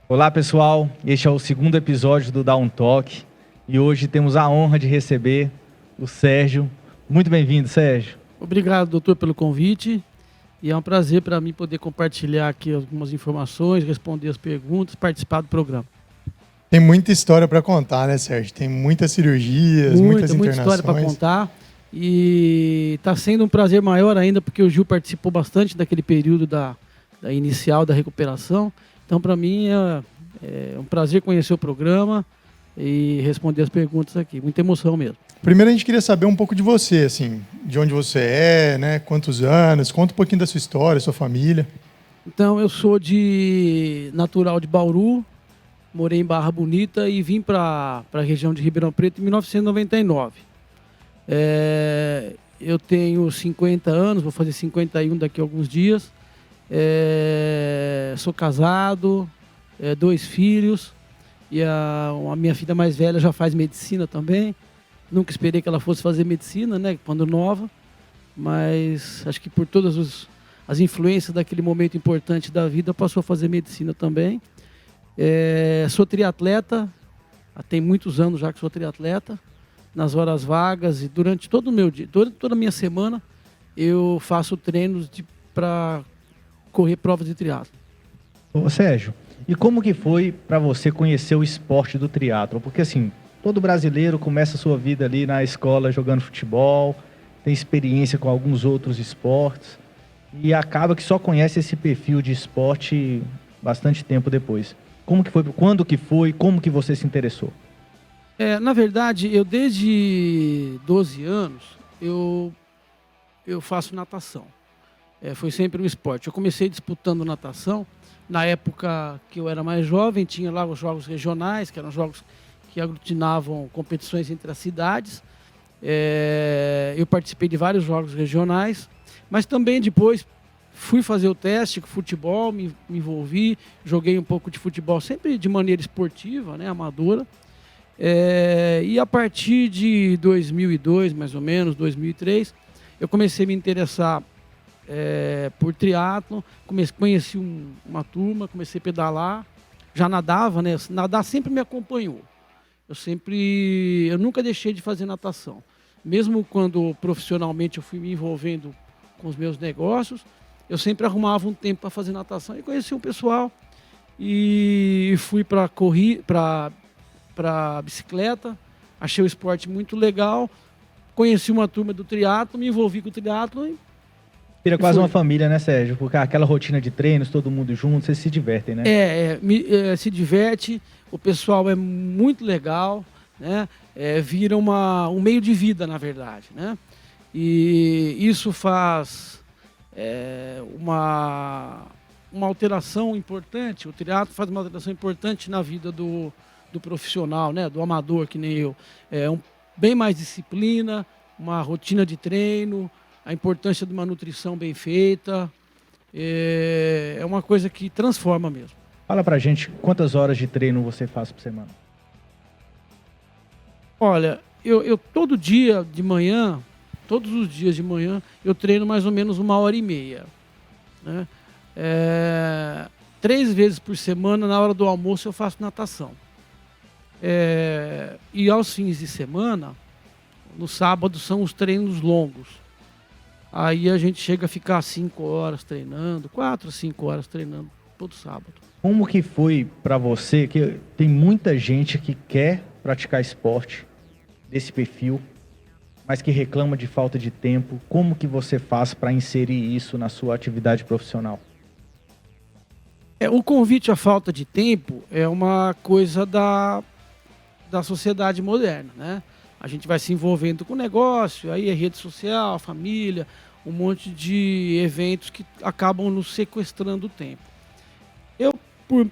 Olá pessoal, este é o segundo episódio do Down Talk e hoje temos a honra de receber o Sérgio. Muito bem-vindo, Sérgio. Obrigado, doutor, pelo convite. E é um prazer para mim poder compartilhar aqui algumas informações, responder as perguntas, participar do programa. Tem muita história para contar, né, Sérgio? Tem muitas cirurgias, muitas internações. Muita história para contar. E está sendo um prazer maior ainda, porque o Gil participou bastante daquele período da inicial da recuperação. Então, para mim, é um prazer conhecer o programa e responder as perguntas aqui. Muita emoção mesmo. Primeiro, a gente queria saber um pouco de você, assim, de onde você é, né? Quantos anos? Conta um pouquinho da sua história, sua família. Então, eu sou natural de Bauru, morei em Barra Bonita e vim para a região de Ribeirão Preto em 1999. Eu tenho 50 anos, vou fazer 51 daqui a alguns dias. Sou casado, 2 filhos, e a minha filha mais velha já faz medicina também. Nunca esperei que ela fosse fazer medicina, né, quando nova, mas acho que por todas as influências daquele momento importante da vida, passou a fazer medicina também. Sou triatleta, tem muitos anos já que sou triatleta. Nas horas vagas e durante todo o meu dia, toda a minha semana, eu faço treinos para correr provas de triatlo. Ô Sérgio, e como que foi para você conhecer o esporte do triatlo? Porque assim, todo brasileiro começa a sua vida ali na escola jogando futebol, tem experiência com alguns outros esportes e acaba que só conhece esse perfil de esporte bastante tempo depois. Como que foi? Quando que foi? Como que você se interessou? Na verdade, eu desde 12 anos, eu faço natação. Foi sempre um esporte. Eu comecei disputando natação. Na época que eu era mais jovem, tinha lá os jogos regionais, que eram jogos que aglutinavam competições entre as cidades. Eu participei de vários jogos regionais, mas também depois fui fazer o teste com futebol, me envolvi, joguei um pouco de futebol, sempre de maneira esportiva, né, amadora. E a partir de 2002, mais ou menos, 2003, eu comecei a me interessar por triatlo, conheci uma turma, comecei a pedalar, já nadava, né? Nadar sempre me acompanhou. Eu nunca deixei de fazer natação. Mesmo quando profissionalmente eu fui me envolvendo com os meus negócios, eu sempre arrumava um tempo para fazer natação e conheci um pessoal e fui para bicicleta, achei o esporte muito legal, conheci uma turma do triatlo, me envolvi com o triatlo e Vira quase uma família, né, Sérgio? Porque aquela rotina de treinos, todo mundo junto, vocês se divertem, né? Se diverte, o pessoal é muito legal, né? Vira um meio de vida, na verdade, né? E isso faz uma alteração importante, o triatlo faz uma alteração importante na vida do profissional, né? Do amador, que nem eu. Bem mais disciplina, uma rotina de treino, a importância de uma nutrição bem feita, é uma coisa que transforma mesmo. Fala pra gente quantas horas de treino você faz por semana? Olha, eu todo dia de manhã, todos os dias de manhã, eu treino mais ou menos 1h30, né? 3 vezes por semana, na hora do almoço, eu faço natação. E aos fins de semana, no sábado, são os treinos longos. Aí a gente chega a ficar 5 horas treinando, 4 a 5 horas treinando todo sábado. Como que foi para você, que tem muita gente que quer praticar esporte desse perfil, mas que reclama de falta de tempo, como que você faz para inserir isso na sua atividade profissional? O convite à falta de tempo é uma coisa da sociedade moderna, né? A gente vai se envolvendo com o negócio, aí é rede social, família, um monte de eventos que acabam nos sequestrando o tempo.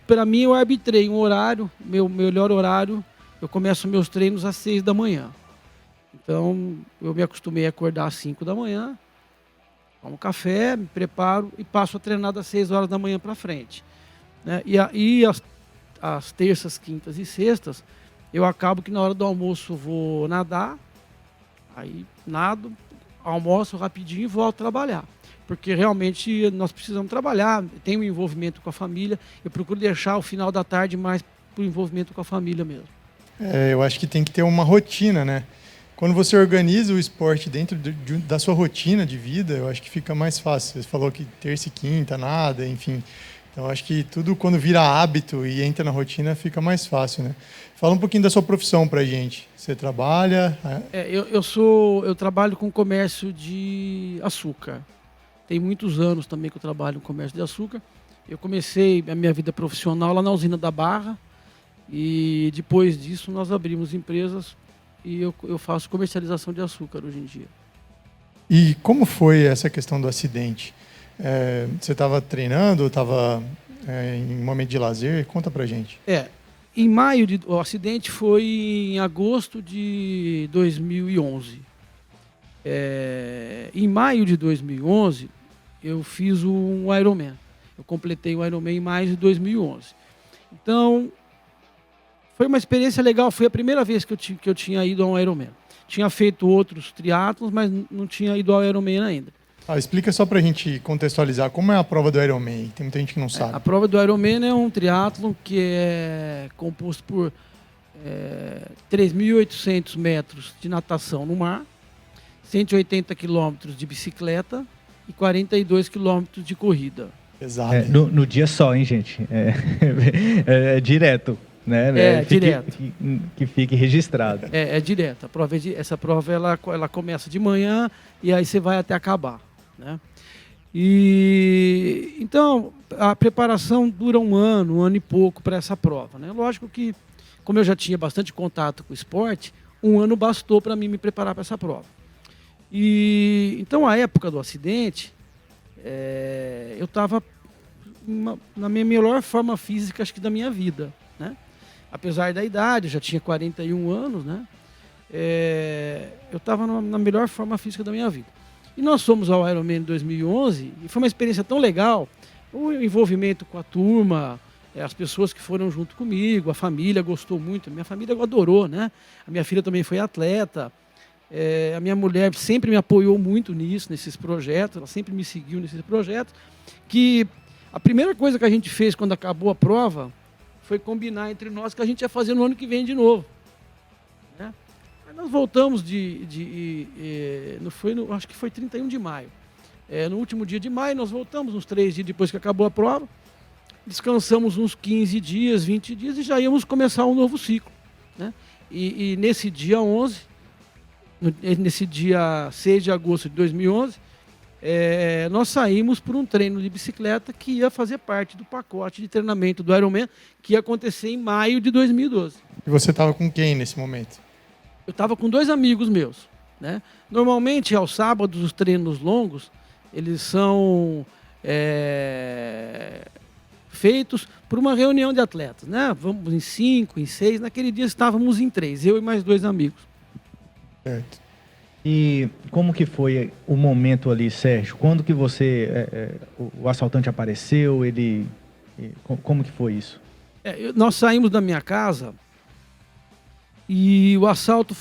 Para mim, eu arbitrei um horário, meu melhor horário, eu começo meus treinos às 6 da manhã. Então, eu me acostumei a acordar às 5 da manhã, tomo café, me preparo e passo a treinar das 6 horas da manhã para frente, né? E às terças, quintas e sextas, eu acabo que na hora do almoço vou nadar, aí nado, almoço rapidinho e volto a trabalhar. porque realmente nós precisamos trabalhar, tem um envolvimento com a família, eu procuro deixar o final da tarde mais para o envolvimento com a família mesmo. Eu acho que tem que ter uma rotina, né? Quando você organiza o esporte dentro da sua rotina de vida, eu acho que fica mais fácil. Você falou que terça e quinta, nada, enfim. Então, eu acho que tudo quando vira hábito e entra na rotina, fica mais fácil, né? Fala um pouquinho da sua profissão pra gente. Você trabalha... Eu trabalho com comércio de açúcar. Tem muitos anos também que eu trabalho com comércio de açúcar. Eu comecei a minha vida profissional lá na usina da Barra e depois disso nós abrimos empresas e eu faço comercialização de açúcar hoje em dia. E como foi essa questão do acidente? Você estava treinando ou estava em um momento de lazer? Conta pra gente. O acidente foi em agosto de 2011. Em maio de 2011, eu fiz um Ironman. Eu completei o Ironman em maio de 2011. Então, foi uma experiência legal. Foi a primeira vez que eu tinha ido a um Ironman. Tinha feito outros triatlons, mas não tinha ido ao Ironman ainda. Explica só pra gente contextualizar, como é a prova do Ironman? Tem muita gente que não sabe. A prova do Ironman é um triatlon que é composto por 3.800 metros de natação no mar, 180 quilômetros de bicicleta e 42 quilômetros de corrida. Exato. No dia só, hein, gente? É direto, né? Direto. Que fique registrado. É direto. Essa prova ela começa de manhã e aí você vai até acabar, né? E então a preparação dura um ano e pouco para essa prova, né? Lógico que, como eu já tinha bastante contato com o esporte, um ano bastou para mim me preparar para essa prova. E então, a época do acidente, eu estava na minha melhor forma física, acho que da minha vida, né? Apesar da idade, eu já tinha 41 anos, né? Eu estava na melhor forma física da minha vida. E nós fomos ao Ironman em 2011 e foi uma experiência tão legal, o envolvimento com a turma, as pessoas que foram junto comigo, a família gostou muito, a minha família adorou, né? A minha filha também foi atleta, a minha mulher sempre me apoiou muito nesses projetos, ela sempre me seguiu nesses projetos, que a primeira coisa que a gente fez quando acabou a prova foi combinar entre nós que a gente ia fazer no ano que vem de novo, né? Aí nós voltamos acho que foi 31 de maio. No último dia de maio, nós voltamos, uns 3 dias depois que acabou a prova, descansamos uns 15 dias, 20 dias e já íamos começar um novo ciclo, né? E nesse dia 11, nesse dia 6 de agosto de 2011, nós saímos por um treino de bicicleta que ia fazer parte do pacote de treinamento do Ironman, que ia acontecer em maio de 2012. E você estava com quem nesse momento? Eu estava com 2 amigos meus, né? Normalmente, aos sábados, os treinos longos, eles são feitos por uma reunião de atletas, né? Vamos em 5, em 6. Naquele dia estávamos em 3, eu e mais 2 amigos. Certo. E como que foi o momento ali, Sérgio? Quando que o assaltante apareceu? Como que foi isso? Nós saímos da minha casa e o assalto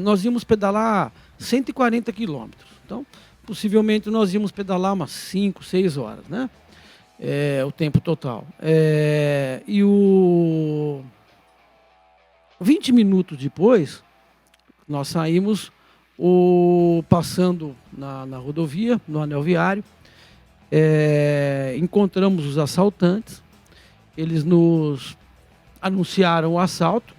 nós íamos pedalar 140 quilômetros. Então, possivelmente nós íamos pedalar umas 5, 6 horas, né? O tempo total. 20 minutos depois, nós saímos passando na rodovia, no anel viário, encontramos os assaltantes, eles nos anunciaram o assalto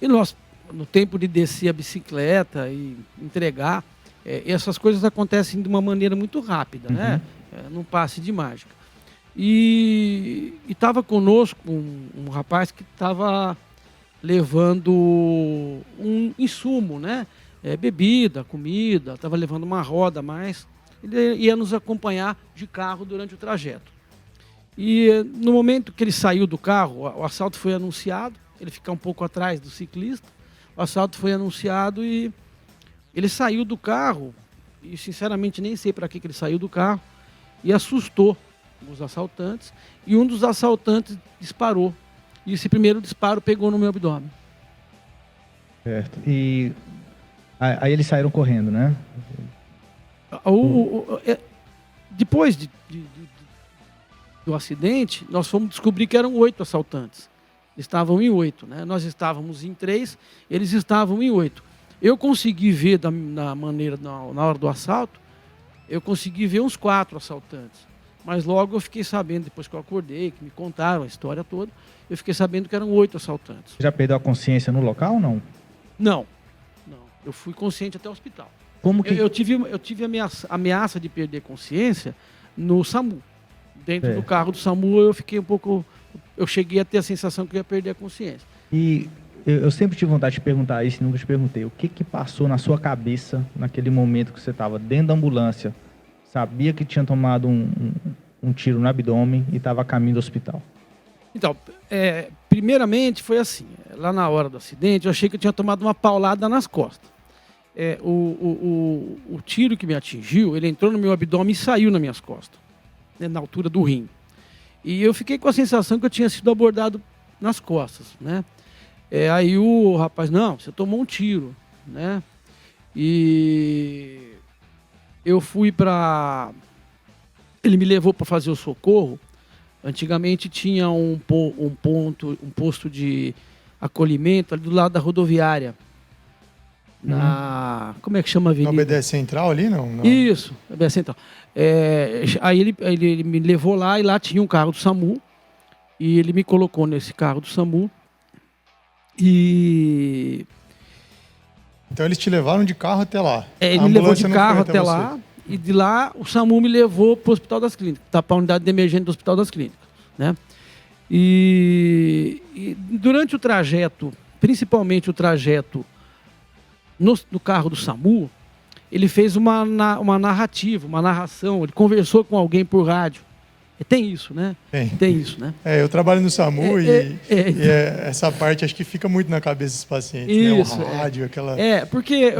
e nós, no tempo de descer a bicicleta e entregar, essas coisas acontecem de uma maneira muito rápida, né? Num passe de mágica. E estava conosco um rapaz que estava levando um insumo, né? Bebida, comida, estava levando uma roda a mais. Ele ia nos acompanhar de carro durante o trajeto. E no momento que ele saiu do carro, o assalto foi anunciado, ele fica um pouco atrás do ciclista, o assalto foi anunciado e ele saiu do carro, e sinceramente nem sei para que ele saiu do carro, e assustou os assaltantes, e um dos assaltantes disparou. E esse primeiro disparo pegou no meu abdômen. Certo. E aí eles saíram correndo, né? Depois do acidente, nós fomos descobrir que eram 8 assaltantes. Estavam em 8, né? Nós estávamos em 3, eles estavam em 8. Eu consegui ver na hora do assalto, eu consegui ver uns 4 assaltantes. Mas logo eu fiquei sabendo, depois que eu acordei, que me contaram a história toda, eu fiquei sabendo que eram 8 assaltantes. Você já perdeu a consciência no local ou não? Não. Eu fui consciente até o hospital. Como que... Eu tive ameaça de perder consciência no SAMU. Dentro do carro do SAMU eu fiquei um pouco... Eu cheguei a ter a sensação que eu ia perder a consciência. E eu sempre tive vontade de perguntar isso, nunca te perguntei. O que passou na sua cabeça naquele momento que você estava dentro da ambulância, sabia que tinha tomado um tiro no abdômen e estava a caminho do hospital? Então, primeiramente foi assim. Lá na hora do acidente, eu achei que eu tinha tomado uma paulada nas costas. O tiro que me atingiu, ele entrou no meu abdômen e saiu nas minhas costas, né, na altura do rim. E eu fiquei com a sensação que eu tinha sido abordado nas costas, né? Aí o rapaz, não, você tomou um tiro, né? E eu fui para... Ele me levou para fazer o socorro. Antigamente tinha um posto de acolhimento ali do lado da rodoviária. Como é que chama a avenida? Na BDS Central ali, não? Isso, BDS Central. Aí ele me levou lá e lá tinha um carro do SAMU. E ele me colocou nesse carro do SAMU. Então eles te levaram de carro até lá? Ele me levou de carro até lá. E de lá o SAMU me levou para o Hospital das Clínicas. Para a unidade de emergência do Hospital das Clínicas, né? E durante o trajeto, principalmente o trajeto no carro do SAMU, ele fez uma narrativa, uma narração, ele conversou com alguém por rádio. Tem isso, né? Tem isso, né? Eu trabalho no SAMU e essa parte acho que fica muito na cabeça dos pacientes, isso, né? O rádio, aquela... porque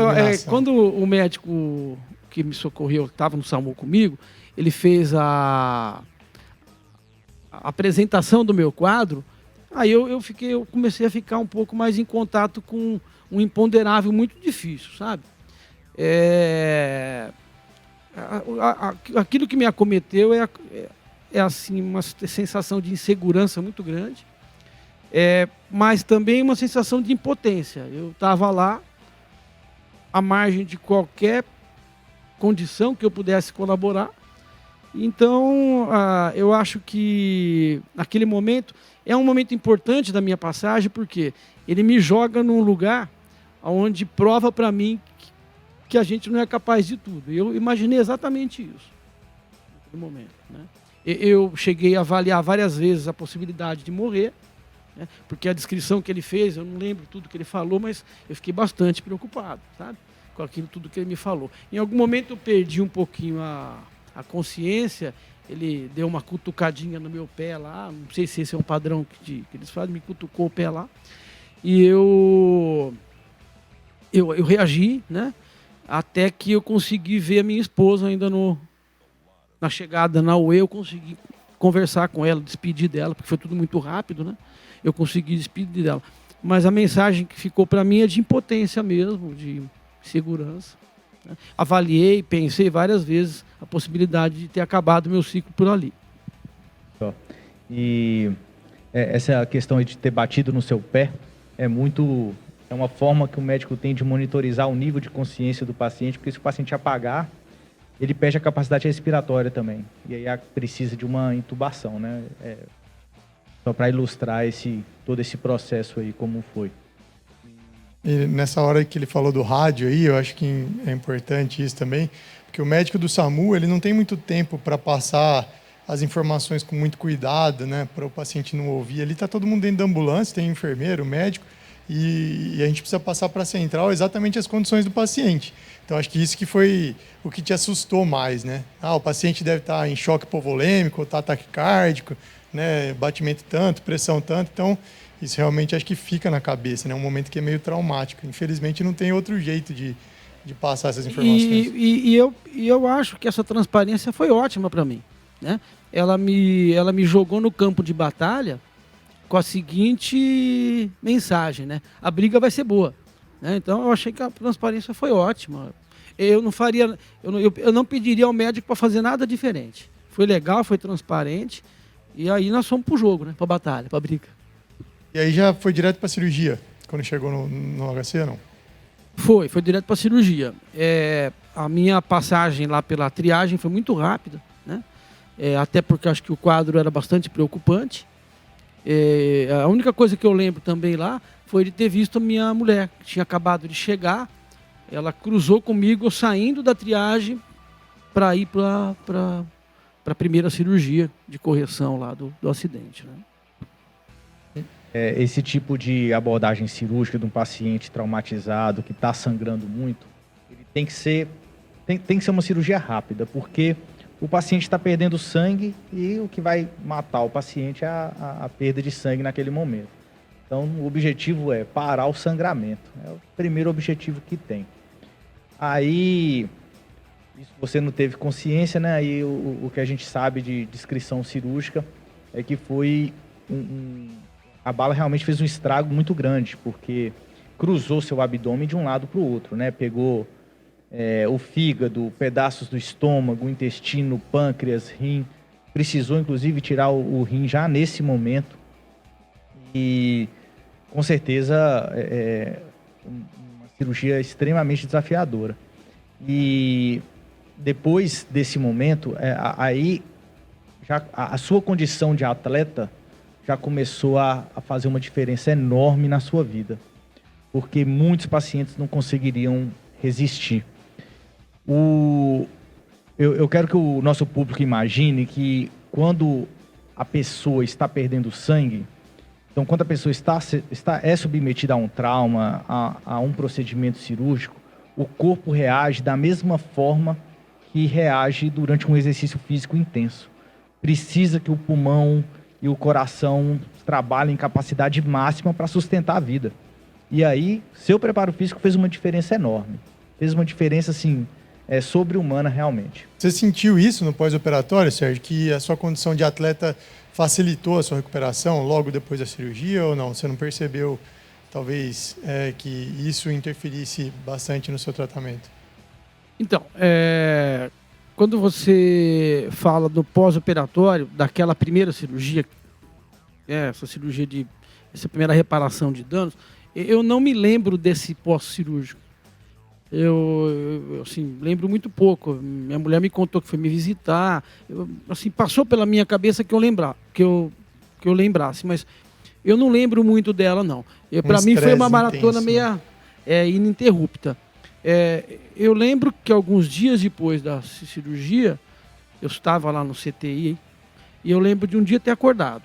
quando o médico que me socorreu, que estava no SAMU comigo, ele fez a apresentação do meu quadro, aí eu comecei a ficar um pouco mais em contato com um imponderável muito difícil, sabe? Aquilo que me acometeu assim, uma sensação de insegurança muito grande, mas também uma sensação de impotência. Eu estava lá, à margem de qualquer condição que eu pudesse colaborar. Então, eu acho que aquele momento é um momento importante da minha passagem, porque ele me joga num lugar onde prova para mim que a gente não é capaz de tudo. Eu imaginei exatamente isso naquele momento, né? Eu cheguei a avaliar várias vezes a possibilidade de morrer, né? Porque a descrição que ele fez, eu não lembro tudo que ele falou, mas eu fiquei bastante preocupado, sabe? Com aquilo tudo que ele me falou. Em algum momento eu perdi um pouquinho a consciência, ele deu uma cutucadinha no meu pé lá, não sei se esse é um padrão que eles fazem, me cutucou o pé lá, e eu reagi, né? Até que eu consegui ver a minha esposa ainda na chegada na UE, eu consegui conversar com ela, despedir dela, porque foi tudo muito rápido, né? Eu consegui despedir dela. Mas a mensagem que ficou para mim é de impotência mesmo, de segurança, né? Avaliei, pensei várias vezes a possibilidade de ter acabado meu ciclo por ali. E essa questão de ter batido no seu pé é uma forma que o médico tem de monitorizar o nível de consciência do paciente, porque se o paciente apagar, ele perde a capacidade respiratória também. E aí precisa de uma intubação, né? Só para ilustrar todo esse processo aí, como foi. E nessa hora que ele falou do rádio aí, eu acho que é importante isso também, porque o médico do SAMU, ele não tem muito tempo para passar as informações com muito cuidado, né? Para o paciente não ouvir. Ali está todo mundo dentro da ambulância, tem enfermeiro, médico, e a gente precisa passar para a central exatamente as condições do paciente. Então, acho que isso que foi o que te assustou mais, né? O paciente deve estar em choque hipovolêmico, ou está taquicárdico, né? Batimento tanto, pressão tanto. Então, isso realmente acho que fica na cabeça, né? Um momento que é meio traumático. Infelizmente, não tem outro jeito de passar essas informações. E eu acho que essa transparência foi ótima para mim, né? Ela me jogou no campo de batalha com a seguinte mensagem, né? A briga vai ser boa, né? Então eu achei que a transparência foi ótima. eu não faria, eu não pediria ao médico para fazer nada diferente. Foi legal, foi transparente, e aí nós fomos pro jogo, né? Pra batalha, pra briga. E aí já foi direto pra cirurgia, quando chegou no HC, não? Foi direto pra cirurgia. A minha passagem lá pela triagem foi muito rápida, né? Até porque acho que o quadro era bastante preocupante. A única coisa que eu lembro também lá foi de ter visto a minha mulher, que tinha acabado de chegar. Ela cruzou comigo saindo da triagem para ir para a primeira cirurgia de correção lá do acidente, né? Esse tipo de abordagem cirúrgica de um paciente traumatizado que está sangrando muito, ele tem que ser uma cirurgia rápida, porque o paciente está perdendo sangue e o que vai matar o paciente é a perda de sangue naquele momento. Então, o objetivo é parar o sangramento. É o primeiro objetivo que tem. Aí, isso você não teve consciência, né? Aí o que a gente sabe de descrição cirúrgica é que foi a bala realmente fez um estrago muito grande, porque cruzou seu abdômen de um lado para o outro, né? Pegou o fígado, pedaços do estômago, o intestino, pâncreas, rim. Precisou, inclusive, tirar o rim já nesse momento. E, com certeza, uma cirurgia extremamente desafiadora. E, depois desse momento, aí já a sua condição de atleta já começou a fazer uma diferença enorme na sua vida. Porque muitos pacientes não conseguiriam resistir. Eu quero que o nosso público imagine que quando a pessoa está perdendo sangue, então quando a pessoa é submetida a um trauma, a um procedimento cirúrgico, o corpo reage da mesma forma que reage durante um exercício físico intenso. Precisa que o pulmão e o coração trabalhem em capacidade máxima para sustentar a vida. E aí, seu preparo físico fez uma diferença enorme. Fez uma diferença, assim, sobre-humana realmente. Você sentiu isso no pós-operatório, Sérgio? Que a sua condição de atleta facilitou a sua recuperação logo depois da cirurgia ou não? Você não percebeu, talvez, que isso interferisse bastante no seu tratamento? Então, quando você fala do pós-operatório, daquela primeira cirurgia, essa primeira reparação de danos, eu não me lembro desse pós-cirúrgico. Eu assim, lembro muito pouco. Minha mulher me contou que foi me visitar. Passou pela minha cabeça que eu lembrasse, mas eu não lembro muito dela, não. Para mim foi uma maratona meia ininterrupta. Eu lembro que alguns dias depois da cirurgia, eu estava lá no CTI e eu lembro de um dia ter acordado,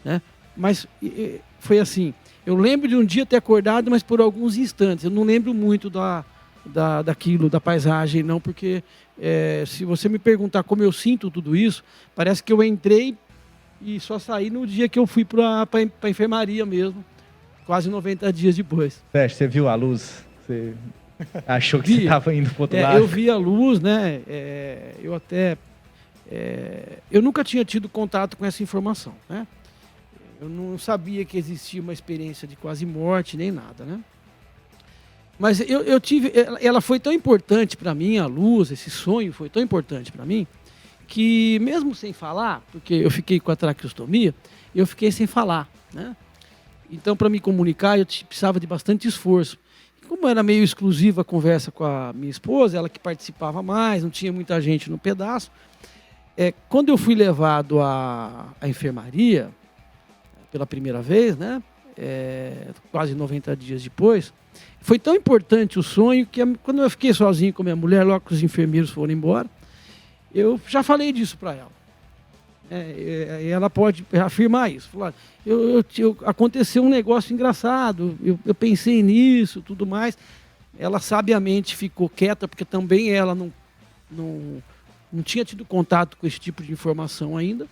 né? Mas foi assim, eu lembro de um dia ter acordado, mas por alguns instantes. Eu não lembro muito daquilo, da paisagem, não, porque se você me perguntar como eu sinto tudo isso, parece que eu entrei e só saí no dia que eu fui para a enfermaria mesmo, quase 90 dias depois. Sérgio, você viu a luz? Você achou que você estava indo para o outro lado? Eu vi a luz, né? Eu nunca tinha tido contato com essa informação, né? Eu não sabia que existia uma experiência de quase morte, nem nada, né? Mas eu tive... Ela foi tão importante para mim, a luz, esse sonho foi tão importante para mim, que mesmo sem falar, porque eu fiquei com a traqueostomia, eu fiquei sem falar, né? Então, para me comunicar, eu precisava de bastante esforço. E como era meio exclusiva a conversa com a minha esposa, ela que participava mais, não tinha muita gente no pedaço, quando eu fui levado à enfermaria, pela primeira vez, né? Quase 90 dias depois, foi tão importante o sonho que quando eu fiquei sozinho com a minha mulher, logo que os enfermeiros foram embora, eu já falei disso para ela. Ela pode afirmar isso. Falar, aconteceu um negócio engraçado, eu pensei nisso, tudo mais. Ela sabiamente ficou quieta, porque também ela não tinha tido contato com esse tipo de informação ainda.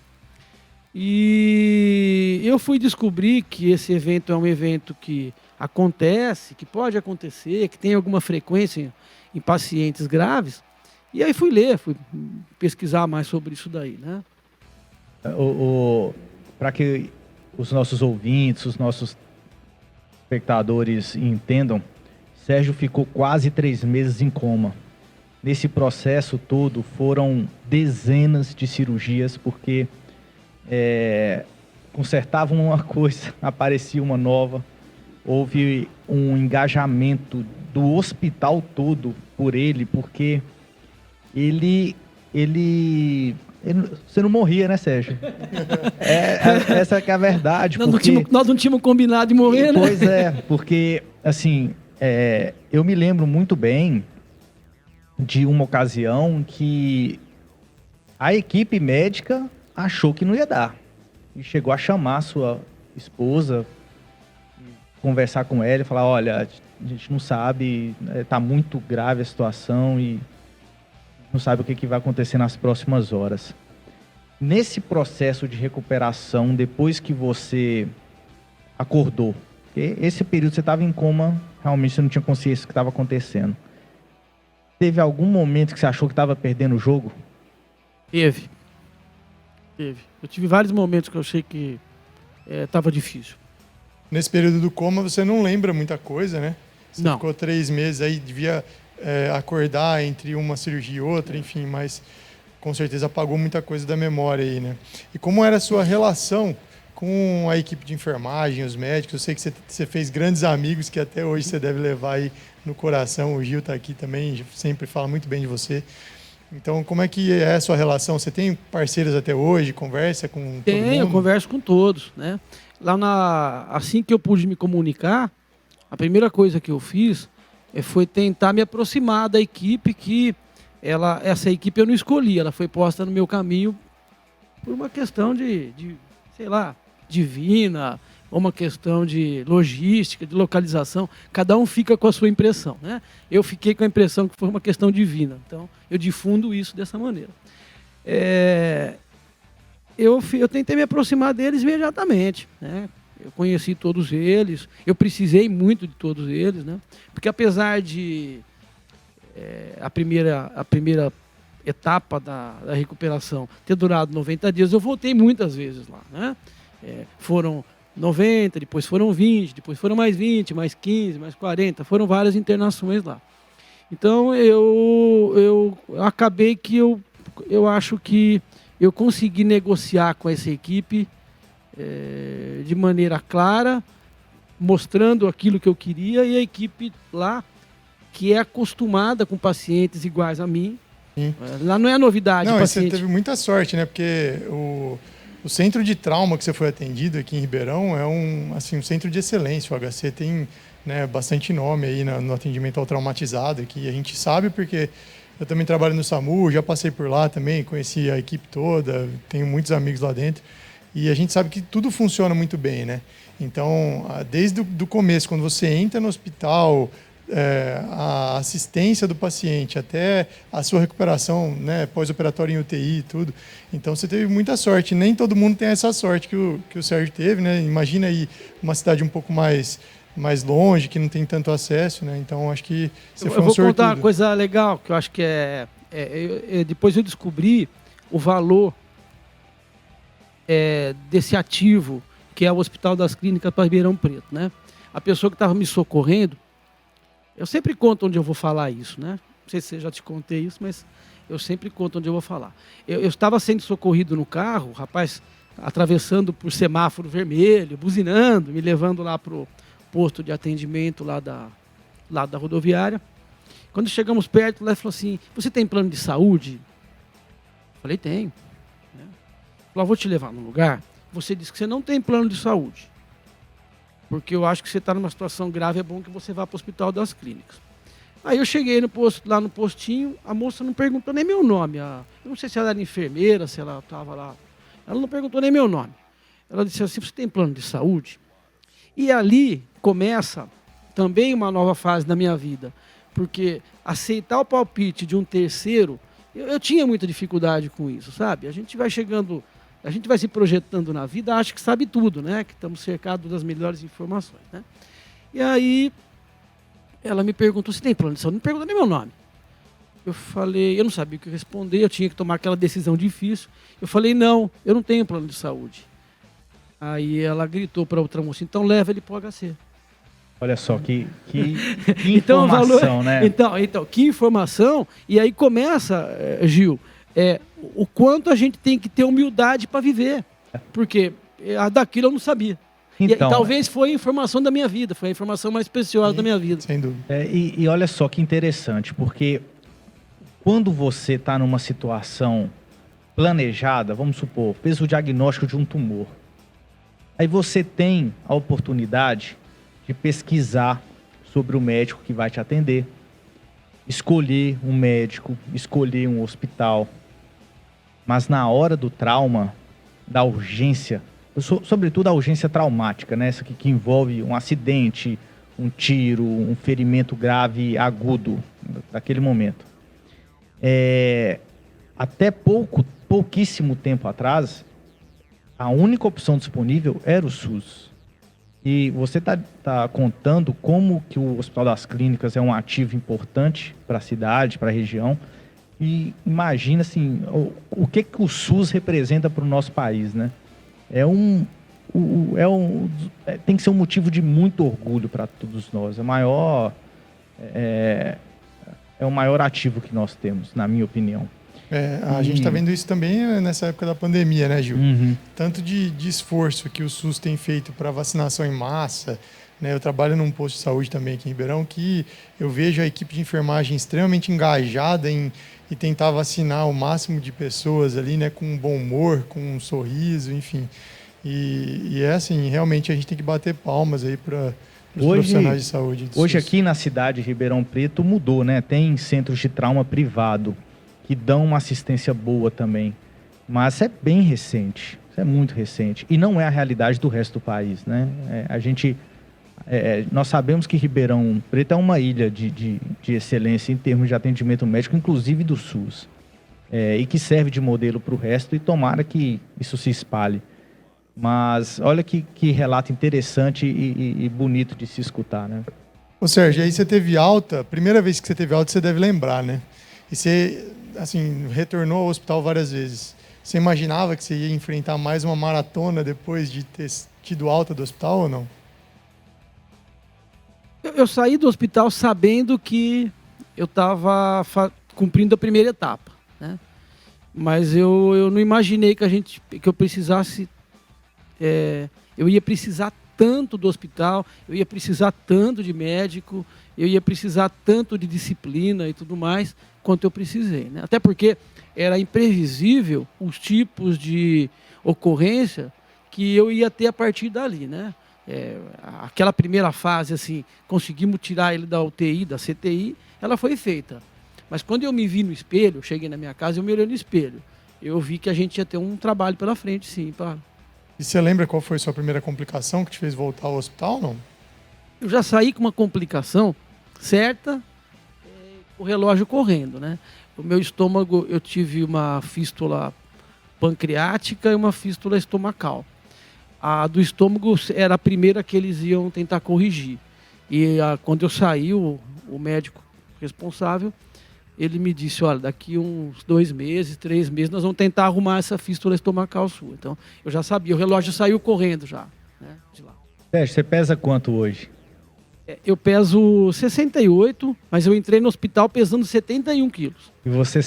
E eu fui descobrir que esse evento é um evento que acontece, que pode acontecer, que tem alguma frequência em pacientes graves. E aí fui pesquisar mais sobre isso daí, né? Para que os nossos ouvintes, os nossos espectadores entendam, Sérgio ficou quase 3 meses em coma. nesse processo todo foram dezenas de cirurgias, porque consertavam uma coisa, aparecia uma nova. Houve um engajamento do hospital todo por ele, porque você não morria, né, Sérgio? Essa que é a verdade. Nós não tínhamos combinado de morrer, né? Pois é, porque, assim, eu me lembro muito bem de uma ocasião que a equipe médica achou que não ia dar. E chegou a chamar a sua esposa, conversar com ela e falar, olha, a gente não sabe, está muito grave a situação e não sabe o que vai acontecer nas próximas horas. Nesse processo de recuperação, depois que você acordou, esse período você estava em coma, realmente você não tinha consciência do que estava acontecendo. Teve algum momento que você achou que estava perdendo o jogo? Teve. Eu tive vários momentos que eu achei que estava difícil. Nesse período do coma, você não lembra muita coisa, né? Você não. Ficou 3 meses aí, devia acordar entre uma cirurgia e outra, enfim, mas com certeza apagou muita coisa da memória aí, né? E como era a sua relação com a equipe de enfermagem, os médicos? Eu sei que você fez grandes amigos que até hoje você deve levar aí no coração. O Gil está aqui também, sempre fala muito bem de você. Então, como é que é a sua relação? Você tem parceiros até hoje? Conversa com todo mundo? Tem, eu converso com todos, né? Assim que eu pude me comunicar, a primeira coisa que eu fiz foi tentar me aproximar da equipe que essa equipe eu não escolhi, ela foi posta no meu caminho por uma questão sei lá, divina, ou uma questão de logística, de localização. Cada um fica com a sua impressão, né? Eu fiquei com a impressão que foi uma questão divina, então eu difundo isso dessa maneira. Eu tentei me aproximar deles imediatamente, né? Eu conheci todos eles, eu precisei muito de todos eles, né? Porque apesar de a primeira etapa da recuperação ter durado 90 dias, eu voltei muitas vezes lá, né? Foram 90, depois foram 20, depois foram mais 20, mais 15, mais 40, foram várias internações lá. Então eu acabei que eu acho que eu consegui negociar com essa equipe de maneira clara, mostrando aquilo que eu queria, e a equipe lá, que é acostumada com pacientes iguais a mim. Sim. Lá não é novidade. Não, você teve muita sorte, né? Porque o centro de trauma que você foi atendido aqui em Ribeirão é um centro de excelência. O HC tem, né, bastante nome aí no atendimento ao traumatizado, que a gente sabe porque eu também trabalho no SAMU, já passei por lá também, conheci a equipe toda, tenho muitos amigos lá dentro. E a gente sabe que tudo funciona muito bem, né? Então, desde o começo, quando você entra no hospital, a assistência do paciente, até a sua recuperação, né, pós-operatório em UTI e tudo. Então, você teve muita sorte. Nem todo mundo tem essa sorte que o Sérgio teve, né? Imagina aí uma cidade um pouco mais longe, que não tem tanto acesso, né? Então, acho que você foi um sortudo. Eu vou contar uma coisa legal, que eu acho que depois eu descobri o valor desse ativo, que é o Hospital das Clínicas para Ribeirão Preto, né? A pessoa que estava me socorrendo, eu sempre conto onde eu vou falar isso, né? Não sei se eu já te contei isso, mas eu sempre conto onde eu vou falar. Eu estava sendo socorrido no carro, o rapaz atravessando por semáforo vermelho, buzinando, me levando lá para o posto de atendimento lá da rodoviária. Quando chegamos perto, lá ele falou assim: você tem plano de saúde? Eu falei, tenho. Falou, vou te levar num lugar. Você disse que você não tem plano de saúde, porque eu acho que você está numa situação grave, é bom que você vá para o Hospital das Clínicas. Aí eu cheguei lá no postinho, a moça não perguntou nem meu nome. Eu não sei se ela era enfermeira, se ela estava lá. Ela não perguntou nem meu nome. Ela disse assim: você tem plano de saúde? E ali começa também uma nova fase na minha vida, porque aceitar o palpite de um terceiro, eu tinha muita dificuldade com isso, sabe? A gente vai se projetando na vida, acha que sabe tudo, né? Que estamos cercados das melhores informações, né? E aí, ela me perguntou: você tem plano de saúde? Não perguntou nem meu nome. Eu falei, eu não sabia o que responder, eu tinha que tomar aquela decisão difícil. Eu falei, não, eu não tenho plano de saúde. Aí ela gritou para outra moça: então leva ele para o HC. Olha só, que Então, informação, né? Então, que informação. E aí começa, Gil, o quanto a gente tem que ter humildade para viver. Porque daquilo eu não sabia. Então, e talvez foi a informação da minha vida, foi a informação mais preciosa da minha vida. Sem dúvida. E olha só que interessante, porque quando você está numa situação planejada, vamos supor, fez o diagnóstico de um tumor, aí você tem a oportunidade de pesquisar sobre o médico que vai te atender, escolher um médico, escolher um hospital, mas na hora do trauma, da urgência, sobretudo a urgência traumática, né? Essa que envolve um acidente, um tiro, um ferimento grave agudo naquele momento. Até pouquíssimo tempo atrás, a única opção disponível era o SUS. E você tá contando como que o Hospital das Clínicas é um ativo importante para a cidade, para a região. E imagina assim, o que o SUS representa para o nosso país, né? Tem que ser um motivo de muito orgulho para todos nós. É o maior ativo que nós temos, na minha opinião. A gente está vendo isso também nessa época da pandemia, né, Gil? Uhum. Tanto de esforço que o SUS tem feito para vacinação em massa, né? Eu trabalho num posto de saúde também aqui em Ribeirão, que eu vejo a equipe de enfermagem extremamente engajada em tentar vacinar o máximo de pessoas ali, né, com bom humor, com um sorriso, enfim. E assim, realmente a gente tem que bater palmas aí para os profissionais de saúde. Hoje aqui na cidade de Ribeirão Preto mudou, né? Tem centros de trauma privado que dão uma assistência boa também. Mas é bem recente, isso é muito recente. E não é a realidade do resto do país, né? Nós sabemos que Ribeirão Preto é uma ilha de excelência em termos de atendimento médico, inclusive do SUS. E que serve de modelo para o resto, e tomara que isso se espalhe. Mas olha que relato interessante e bonito de se escutar, né? Ô Sérgio, aí você teve alta, primeira vez que você teve alta você deve lembrar, né? E você, assim, retornou ao hospital várias vezes. Você imaginava que você ia enfrentar mais uma maratona depois de ter tido alta do hospital ou não? Eu saí do hospital sabendo que eu estava cumprindo a primeira etapa, né? Mas eu não imaginei que eu precisasse... eu ia precisar tanto do hospital, eu ia precisar tanto de médico, eu ia precisar tanto de disciplina e tudo mais, quanto eu precisei, né? Até porque era imprevisível os tipos de ocorrência que eu ia ter a partir dali, né? Aquela primeira fase, assim, conseguimos tirar ele da UTI, da CTI, ela foi feita. Mas quando eu me vi no espelho, eu cheguei na minha casa, eu me olhei no espelho, eu vi que a gente ia ter um trabalho pela frente, sim. E você lembra qual foi a sua primeira complicação que te fez voltar ao hospital, não? Eu já saí com uma complicação certa, o relógio correndo, né? O meu estômago, eu tive uma fístula pancreática e uma fístula estomacal. A do estômago era a primeira que eles iam tentar corrigir. E quando eu saí, o médico responsável, ele me disse, olha, daqui uns 2 meses, 3 meses, nós vamos tentar arrumar essa fístula estomacal sua. Então, eu já sabia, o relógio saiu correndo já, né, de lá. Sérgio, você pesa quanto hoje? Eu peso 68, mas eu entrei no hospital pesando 71 quilos. E você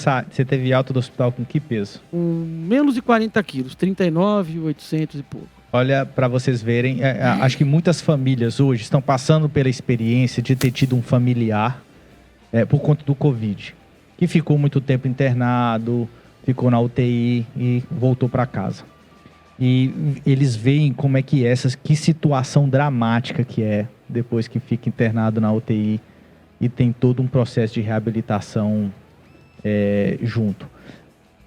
teve alta do hospital com que peso? Com menos de 40 quilos, 39.800 e pouco. Olha, para vocês verem, acho que muitas famílias hoje estão passando pela experiência de ter tido um familiar por conta do Covid, que ficou muito tempo internado, ficou na UTI e voltou para casa. E eles veem como é que que situação dramática que é depois que fica internado na UTI e tem todo um processo de reabilitação junto.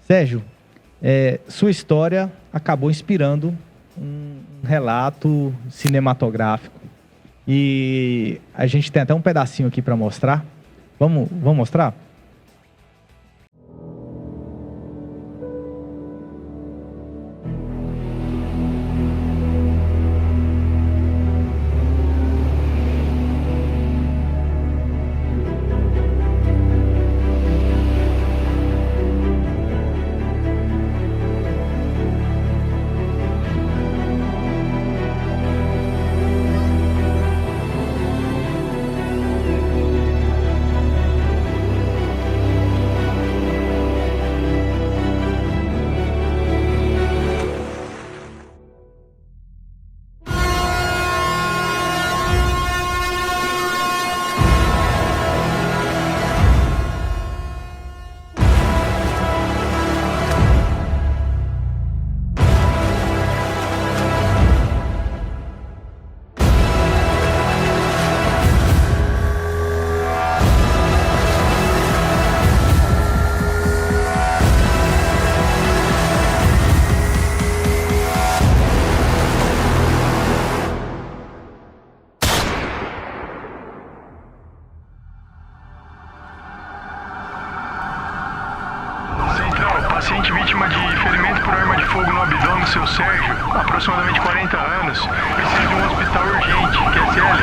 Sérgio, sua história acabou inspirando um relato cinematográfico e a gente tem até um pedacinho aqui para mostrar. Vamos mostrar? seu Sérgio, aproximadamente 40 anos, precisa de um hospital urgente. Quer ser ele?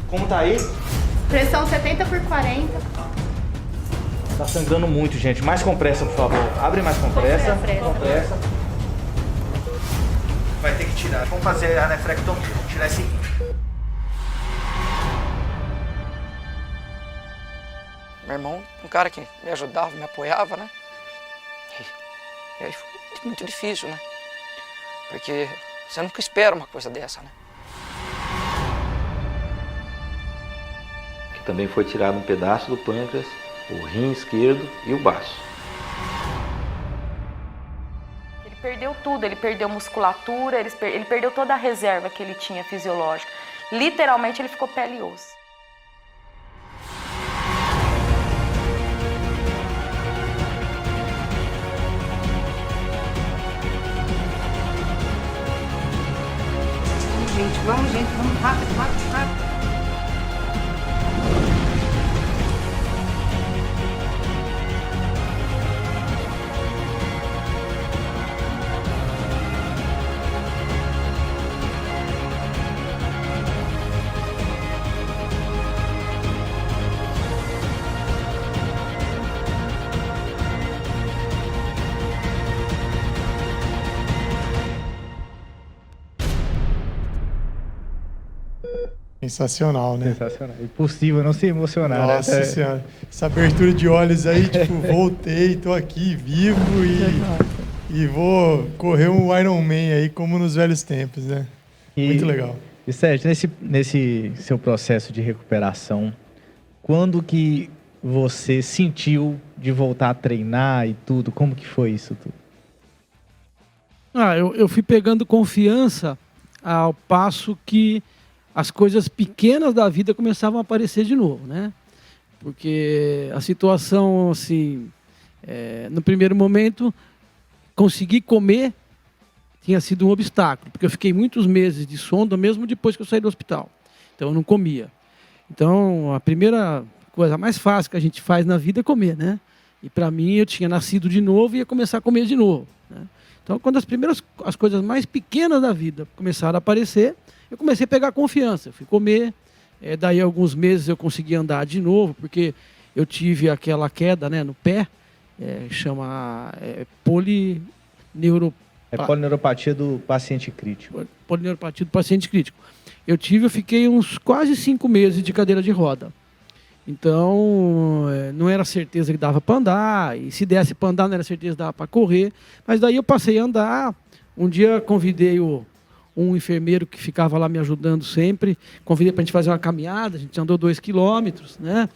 Como tá aí? Pressão 70/40. Tá sangrando muito, gente. Mais compressa, por favor. Abre mais compressa. Compressa. Vai ter que tirar. Vamos fazer a nefrectomia. Vamos tirar esse rim. Meu irmão, um cara que me ajudava, me apoiava, né? E aí foi muito difícil, né? Porque você nunca espera uma coisa dessa, né? Que também foi tirado um pedaço do pâncreas, o rim esquerdo e o baço. Ele perdeu tudo, ele perdeu musculatura, ele perdeu toda a reserva que ele tinha fisiológica. Literalmente ele ficou pele e osso. Vamos, gente, vamos rápido, rápido, rápido. Sensacional, né? Sensacional. Impossível não se emocionar, Nossa né? Senhora. Essa abertura de olhos aí, tipo, voltei, tô aqui vivo e vou correr um Ironman aí, como nos velhos tempos, né? Muito legal. E Sérgio, nesse seu processo de recuperação, quando que você sentiu de voltar a treinar e tudo? Como que foi isso tudo? Eu fui pegando confiança ao passo que as coisas pequenas da vida começavam a aparecer de novo, né? Porque a situação, assim, no primeiro momento, conseguir comer tinha sido um obstáculo, porque eu fiquei muitos meses de sonda, mesmo depois que eu saí do hospital. Então, eu não comia. Então, a primeira coisa mais fácil que a gente faz na vida é comer, né? E, para mim, eu tinha nascido de novo e ia começar a comer de novo, né? Então, quando as coisas mais pequenas da vida começaram a aparecer, eu comecei a pegar confiança. Eu fui comer, daí alguns meses eu consegui andar de novo, porque eu tive aquela queda, né, no pé, chama Polineuropatia do paciente crítico. Polineuropatia do paciente crítico. Eu fiquei uns quase 5 meses de cadeira de roda. Então, não era certeza que dava para andar, e se desse para andar, não era certeza que dava para correr. Mas daí eu passei a andar. Um dia convidei um enfermeiro que ficava lá me ajudando sempre, convidei para a gente fazer uma caminhada, a gente andou 2 quilômetros, né?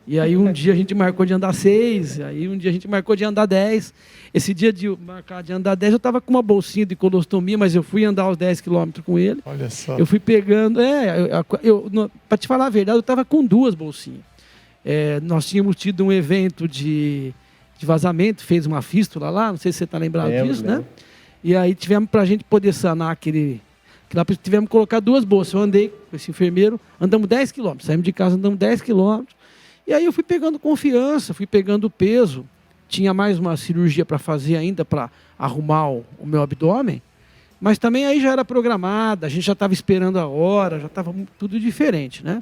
E aí um dia a gente marcou de andar 6, aí um dia a gente marcou de andar 10. Esse dia de marcar de andar 10, eu estava com uma bolsinha de colostomia, mas eu fui andar os 10 quilômetros com ele. Olha só. Eu fui pegando, para te falar a verdade, eu estava com 2 bolsinhas. Nós tínhamos tido um evento de vazamento, fez uma fístula lá, não sei se você está lembrado disso, né? E aí tivemos, para a gente poder sanar tivemos que colocar 2 bolsas. Eu andei com esse enfermeiro, andamos 10 quilômetros, saímos de casa, andamos 10 quilômetros. E aí eu fui pegando confiança, fui pegando peso. Tinha mais uma cirurgia para fazer ainda, para arrumar o meu abdômen. Mas também aí já era programada, a gente já estava esperando a hora, já estava tudo diferente, né?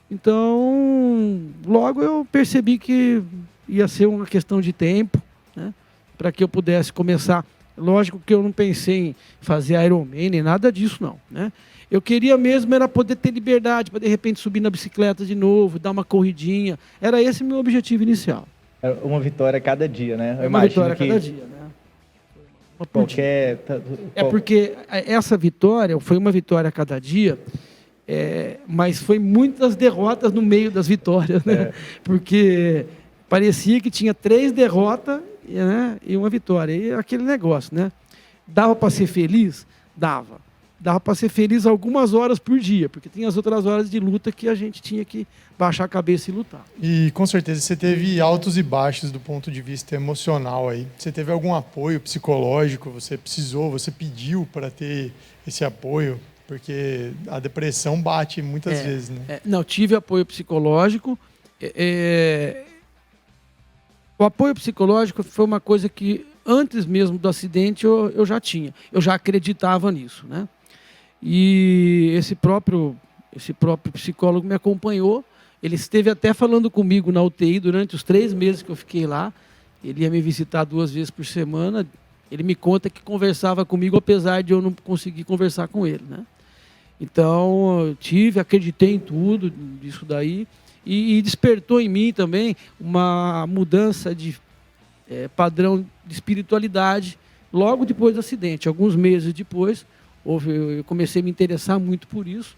Então, logo eu percebi que ia ser uma questão de tempo, né, para que eu pudesse começar. Lógico que eu não pensei em fazer Ironman, nem nada disso, não, né? Eu queria mesmo era poder ter liberdade, para de repente subir na bicicleta de novo, dar uma corridinha. Era esse o meu objetivo inicial. Uma vitória a cada dia, né? Eu uma vitória a cada dia, né? Porque essa vitória foi uma vitória a cada dia, mas foi muitas derrotas no meio das vitórias, né? Porque parecia que tinha 3 derrotas, né, e uma vitória. E aquele negócio, né? Dava para ser feliz? Dava. Dava para ser feliz algumas horas por dia, porque tem as outras horas de luta que a gente tinha que baixar a cabeça e lutar. E com certeza você teve altos e baixos do ponto de vista emocional aí. Você teve algum apoio psicológico? Você pediu para ter esse apoio? Porque a depressão bate muitas vezes, né? Não, tive apoio psicológico. O apoio psicológico foi uma coisa que, antes mesmo do acidente, eu já tinha. Eu já acreditava nisso, né? E esse próprio psicólogo me acompanhou. Ele esteve até falando comigo na UTI durante os 3 meses que eu fiquei lá. Ele ia me visitar 2 vezes por semana. Ele me conta que conversava comigo, apesar de eu não conseguir conversar com ele, né? Então, acreditei em tudo disso daí. E despertou em mim também uma mudança de padrão de espiritualidade logo depois do acidente. Alguns meses depois, eu comecei a me interessar muito por isso.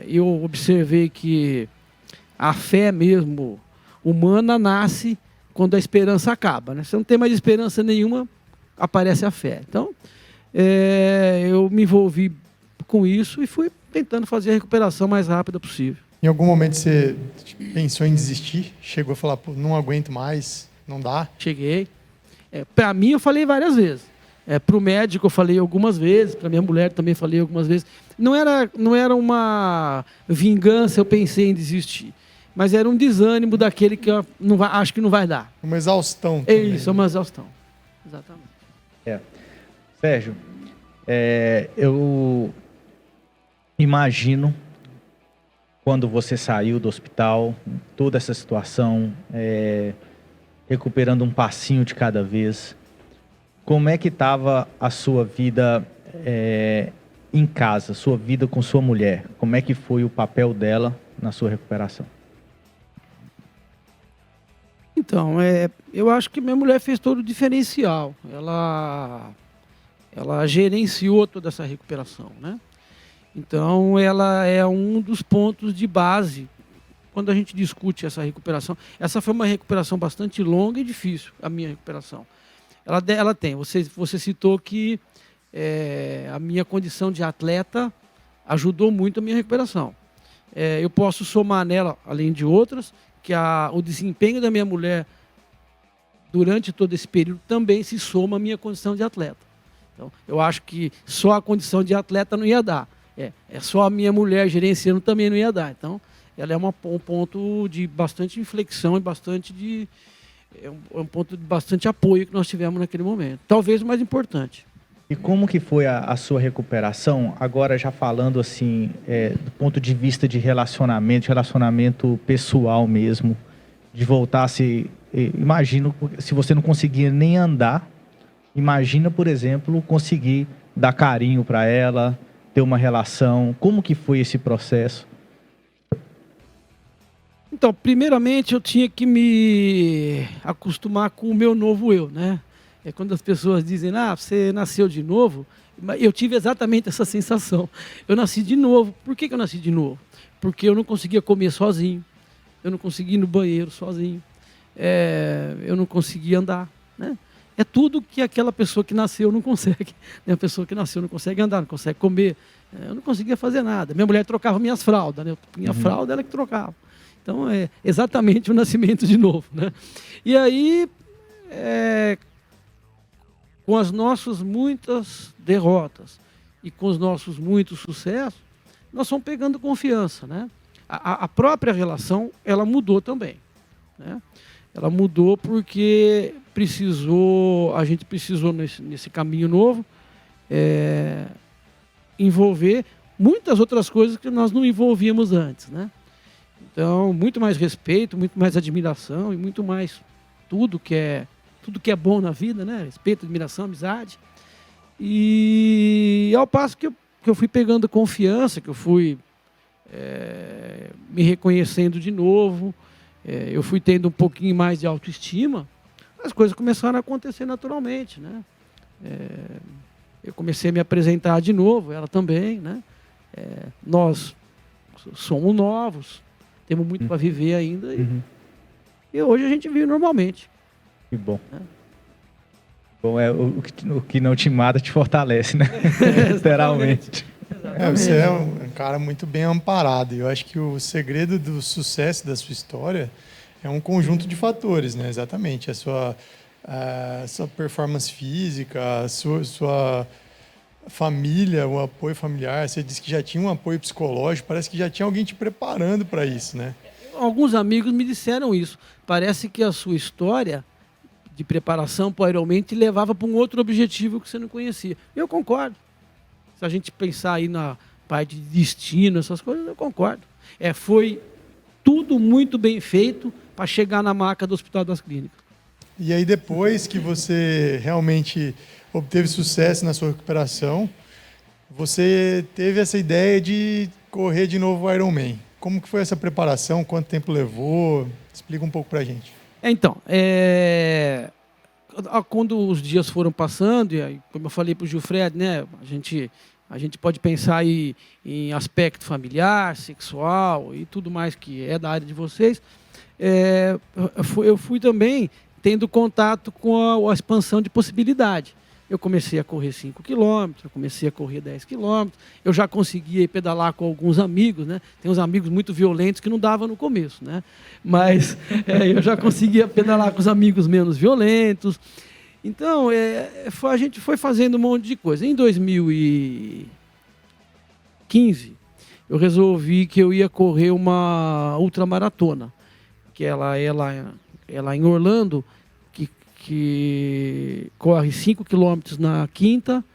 Eu observei que a fé mesmo humana nasce quando a esperança acaba, né? Se não tem mais esperança nenhuma, aparece a fé. Então, eu me envolvi com isso e fui tentando fazer a recuperação mais rápida possível. Em algum momento você pensou em desistir? Chegou a falar, pô, não aguento mais, não dá? Cheguei. Para mim, eu falei várias vezes. Para o médico, eu falei algumas vezes. Para minha mulher, também falei algumas vezes. Não era uma vingança, eu pensei em desistir. Mas era um desânimo daquele que eu acho que não vai dar. Uma exaustão. É isso, uma exaustão. Exatamente. Sérgio, eu imagino quando você saiu do hospital, toda essa situação, recuperando um passinho de cada vez, como é que estava a sua vida em casa, sua vida com sua mulher? Como é que foi o papel dela na sua recuperação? Então, eu acho que minha mulher fez todo o diferencial. Ela gerenciou toda essa recuperação, né? Então, ela é um dos pontos de base quando a gente discute essa recuperação. Essa foi uma recuperação bastante longa e difícil, a minha recuperação. Ela tem. Você citou que a minha condição de atleta ajudou muito a minha recuperação. Eu posso somar nela, além de outras, que o desempenho da minha mulher durante todo esse período também se soma à minha condição de atleta. Então, eu acho que só a condição de atleta não ia dar. Só a minha mulher gerenciando também não ia dar. Então, ela é um ponto de bastante inflexão e um ponto de bastante apoio que nós tivemos naquele momento. Talvez o mais importante. E como que foi a sua recuperação, agora já falando assim, do ponto de vista de relacionamento pessoal mesmo, de voltar a se... Imagino, se você não conseguia nem andar, imagina, por exemplo, conseguir dar carinho para ela, ter uma relação. Como que foi esse processo? Então, primeiramente, eu tinha que me acostumar com o meu novo eu, né? Quando as pessoas dizem, você nasceu de novo, eu tive exatamente essa sensação. Eu nasci de novo. Por que eu nasci de novo? Porque eu não conseguia comer sozinho, eu não conseguia ir no banheiro sozinho, eu não conseguia andar, né? É tudo que aquela pessoa que nasceu não consegue. A pessoa que nasceu não consegue andar, não consegue comer. Eu não conseguia fazer nada. Minha mulher trocava minhas fraldas, né? Eu punha fralda, ela que trocava. Então, é exatamente o nascimento de novo, né? E aí, com as nossas muitas derrotas e com os nossos muitos sucessos, nós fomos pegando confiança, né? A própria relação, ela mudou também, né? Ela mudou porque a gente precisou nesse caminho novo envolver muitas outras coisas que nós não envolvíamos antes, né? Então, muito mais respeito, muito mais admiração e muito mais tudo que é bom na vida, né? Respeito, admiração, amizade. E ao passo que eu fui pegando confiança, que eu fui me reconhecendo de novo, eu fui tendo um pouquinho mais de autoestima, as coisas começaram a acontecer naturalmente, né? Eu comecei a me apresentar de novo, ela também, né? Nós somos novos, temos muito para viver ainda e hoje a gente vive normalmente. Que bom. Bom, o que não te mata te fortalece, né? Literalmente. Você é um cara muito bem amparado. E eu acho que o segredo do sucesso da sua história é um conjunto de fatores, né? Exatamente. A sua performance física, a sua família, o apoio familiar. Você disse que já tinha um apoio psicológico. Parece que já tinha alguém te preparando para isso, né? alguns amigos me disseram isso. Parece que a sua história de preparação para o Ironman te levava para um outro objetivo que você não conhecia. Eu concordo. Se a gente pensar aí na parte de destino, essas coisas, eu concordo. Foi tudo muito bem feito para chegar na marca do Hospital das Clínicas. E aí, depois que você realmente obteve sucesso na sua recuperação, você teve essa ideia de correr de novo o Ironman. Como que foi essa preparação? Quanto tempo levou? Explica um pouco pra gente. Então, quando os dias foram passando, e aí, como eu falei para o Gilfred, né, a gente pode pensar aí em aspecto familiar, sexual e tudo mais que é da área de vocês. Eu fui também tendo contato com a expansão de possibilidade. Eu comecei a correr 5 quilômetros, eu comecei a correr 10 quilômetros, eu já conseguia pedalar com alguns amigos, né? Tem uns amigos muito violentos que não dava no começo, né? Mas eu já conseguia pedalar com os amigos menos violentos. Então, a gente foi fazendo um monte de coisa. Em 2015, eu resolvi que eu ia correr uma ultramaratona, que ela em Orlando, que corre 5 quilômetros na quinta,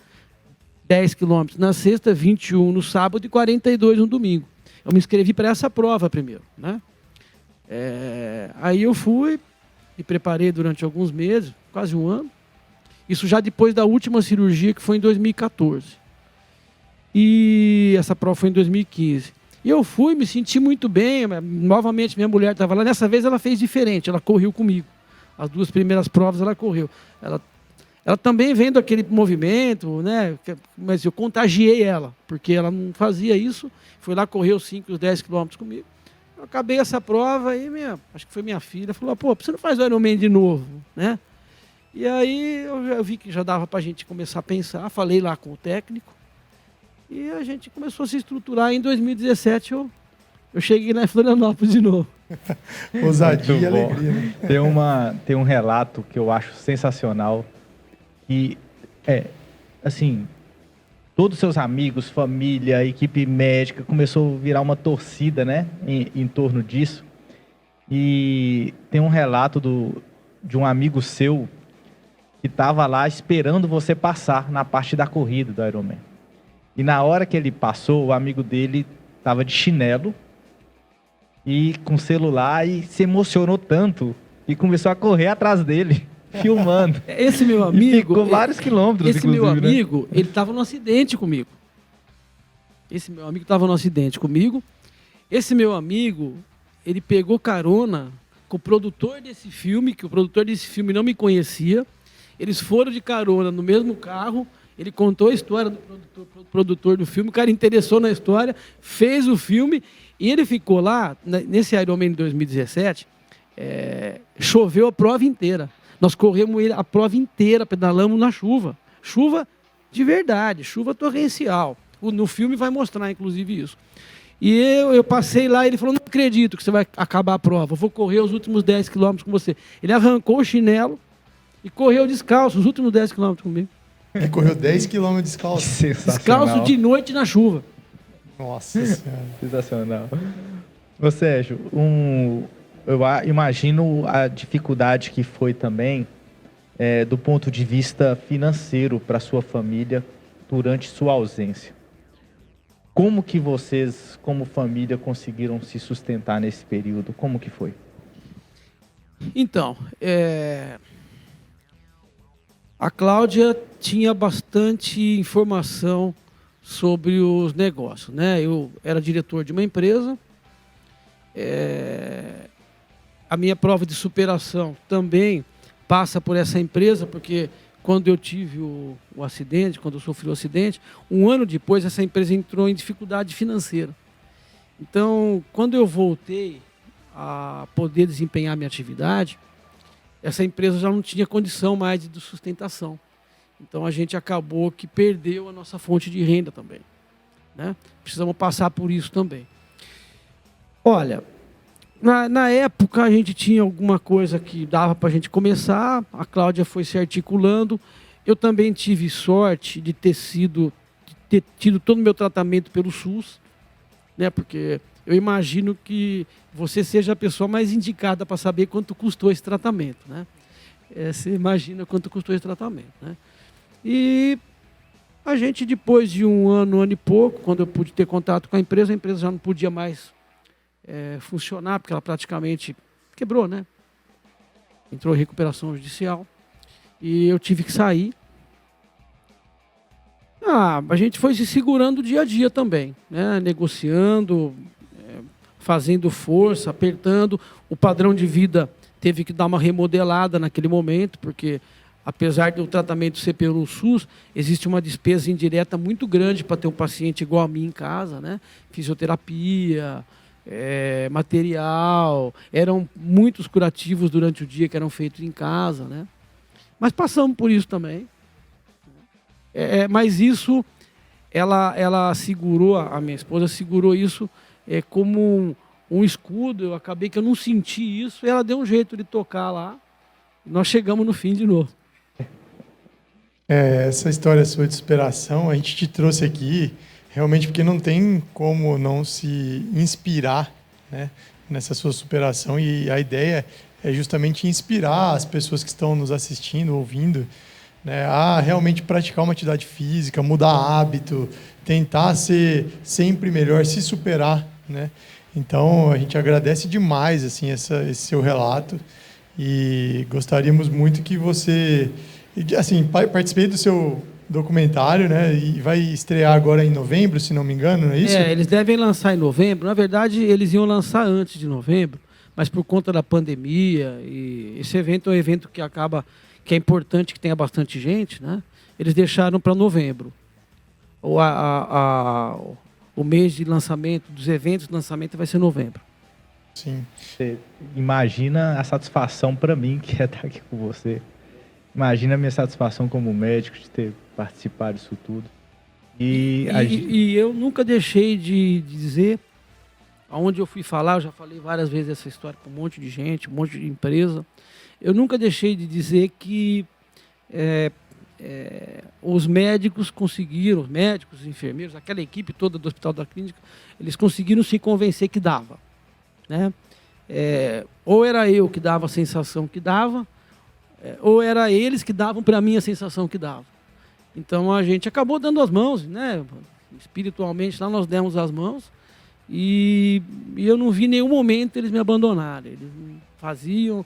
10 quilômetros na sexta, 21 no sábado e 42 no domingo. Eu me inscrevi para essa prova primeiro, né? Aí eu fui, me preparei durante alguns meses, quase um ano. Isso já depois da última cirurgia, que foi em 2014. E essa prova foi em 2015. E eu fui, me senti muito bem. Novamente, minha mulher estava lá. Nessa vez ela fez diferente, ela correu comigo. As 2 primeiras provas ela correu. Ela também vendo aquele movimento, né? Mas eu contagiei ela, porque ela não fazia isso. Foi lá, correu os 5, os 10 quilômetros comigo. Eu acabei essa prova e acho que foi minha filha, falou, pô, você não faz o Ironman de novo, né? E aí eu vi que já dava para a gente começar a pensar, falei lá com o técnico, e a gente começou a se estruturar. Em 2017 eu cheguei na Florianópolis de novo. Ousadia e alegria. Né? Tem um relato que eu acho sensacional, que assim, todos os seus amigos, família, equipe médica, começou a virar uma torcida, né, em torno disso. E tem um relato de um amigo seu que estava lá esperando você passar na parte da corrida do Ironman. E na hora que ele passou, o amigo dele estava de chinelo e com celular e se emocionou tanto e começou a correr atrás dele, filmando. Esse meu amigo... E ficou vários quilômetros, esse meu inclusive, amigo, né? ele estava no acidente comigo. Esse meu amigo estava no acidente comigo. Esse meu amigo, ele pegou carona com o produtor desse filme, que o produtor desse filme não me conhecia. Eles foram de carona no mesmo carro. Ele contou a história do produtor do filme, o cara interessou na história, fez o filme e ele ficou lá, nesse Ironman de 2017, choveu a prova inteira. Nós corremos a prova inteira, pedalamos na chuva. Chuva de verdade, chuva torrencial. No filme vai mostrar, inclusive, isso. E eu passei lá e ele falou, não acredito que você vai acabar a prova, eu vou correr os últimos 10 quilômetros com você. Ele arrancou o chinelo e correu descalço os últimos 10 quilômetros comigo. Ele correu 10 km descalço. Descalço de noite na chuva. Nossa Senhora. Sensacional. Ô Sérgio, eu imagino a dificuldade que foi também do ponto de vista financeiro para sua família durante sua ausência. Como que vocês, como família, conseguiram se sustentar nesse período? Como que foi? Então, a Cláudia tinha bastante informação sobre os negócios, né? Eu era diretor de uma empresa. A minha prova de superação também passa por essa empresa, porque quando eu tive o acidente, quando eu sofri o acidente, um ano depois essa empresa entrou em dificuldade financeira. Então, quando eu voltei a poder desempenhar minha atividade, essa empresa já não tinha condição mais de sustentação. Então, a gente acabou que perdeu a nossa fonte de renda também, né? Precisamos passar por isso também. Olha, na época a gente tinha alguma coisa que dava para a gente começar, a Cláudia foi se articulando. Eu também tive sorte de ter tido todo o meu tratamento pelo SUS, né? Porque eu imagino que você seja a pessoa mais indicada para saber quanto custou esse tratamento, né? Você imagina quanto custou esse tratamento, né? E a gente, depois de um ano e pouco, quando eu pude ter contato com a empresa já não podia mais funcionar, porque ela praticamente quebrou, né? Entrou em recuperação judicial e eu tive que sair. A gente foi se segurando dia a dia também, né? Negociando, fazendo força, apertando. O padrão de vida teve que dar uma remodelada naquele momento, porque apesar do tratamento ser pelo SUS, existe uma despesa indireta muito grande para ter um paciente igual a mim em casa, né? Fisioterapia, material, eram muitos curativos durante o dia que eram feitos em casa, né? Mas passamos por isso também. Mas isso, ela segurou, a minha esposa segurou isso como um escudo. Eu acabei que eu não senti isso, e ela deu um jeito de tocar lá. E nós chegamos no fim de novo. Essa história sua de superação, a gente te trouxe aqui realmente porque não tem como não se inspirar, né, nessa sua superação, e a ideia é justamente inspirar as pessoas que estão nos assistindo, ouvindo, né, a realmente praticar uma atividade física, mudar hábito, tentar ser sempre melhor, se superar, né? Então, a gente agradece demais assim, esse seu relato, e gostaríamos muito que você... Assim, participei do seu documentário, né? E vai estrear agora em novembro, se não me engano, não é isso? Eles devem lançar em novembro. Na verdade, eles iam lançar antes de novembro, mas por conta da pandemia, e esse evento é um evento que é importante, que tenha bastante gente, né? Eles deixaram para novembro. O mês de lançamento, dos eventos de lançamento, vai ser novembro. Sim. Você imagina a satisfação para mim que é estar aqui com você. Imagina a minha satisfação como médico de ter participado disso tudo. E eu nunca deixei de dizer, aonde eu fui falar, eu já falei várias vezes essa história com um monte de gente, um monte de empresa. Eu nunca deixei de dizer que os médicos conseguiram, os médicos, os enfermeiros, aquela equipe toda do Hospital da Clínica, eles conseguiram se convencer que dava, né? Ou era eu que dava a sensação que dava, ou era eles que davam para mim a sensação que dava. Então a gente acabou dando as mãos, né? Espiritualmente lá nós demos as mãos, e eu não vi em nenhum momento eles me abandonarem. Eles faziam.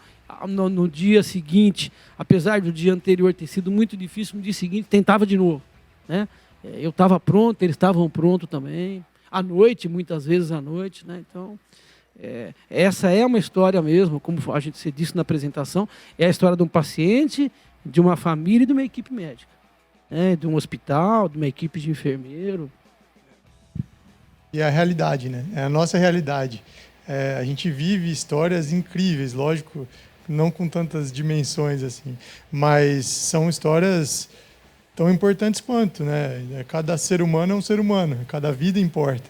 No dia seguinte, apesar do dia anterior ter sido muito difícil, no dia seguinte tentava de novo, né? Eu estava pronto, eles estavam prontos também. À noite, muitas vezes à noite, né? Então, essa é uma história mesmo, como a gente se disse na apresentação, é a história de um paciente, de uma família e de uma equipe médica, né? De um hospital, de uma equipe de enfermeiro. E a realidade, né? É a nossa realidade. A gente vive histórias incríveis, lógico, não com tantas dimensões assim, mas são histórias tão importantes quanto, né? Cada ser humano é um ser humano, cada vida importa.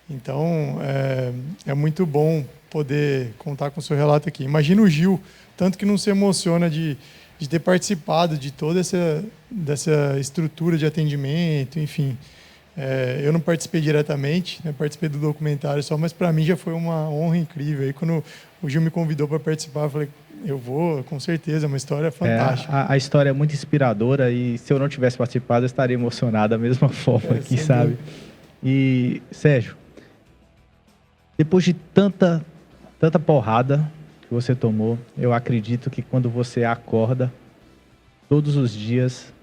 Então, é muito bom poder contar com o seu relato aqui. Imagina o Gil, tanto que não se emociona de ter participado de toda dessa estrutura de atendimento, enfim. Eu não participei diretamente, né? Participei do documentário só, mas para mim já foi uma honra incrível. Aí quando o Gil me convidou para participar, eu falei, eu vou, com certeza, é uma história fantástica. A história é muito inspiradora, e se eu não tivesse participado, eu estaria emocionado da mesma forma aqui, sabe? Dúvida. E, Sérgio, depois de tanta porrada que você tomou, eu acredito que quando você acorda, todos os dias,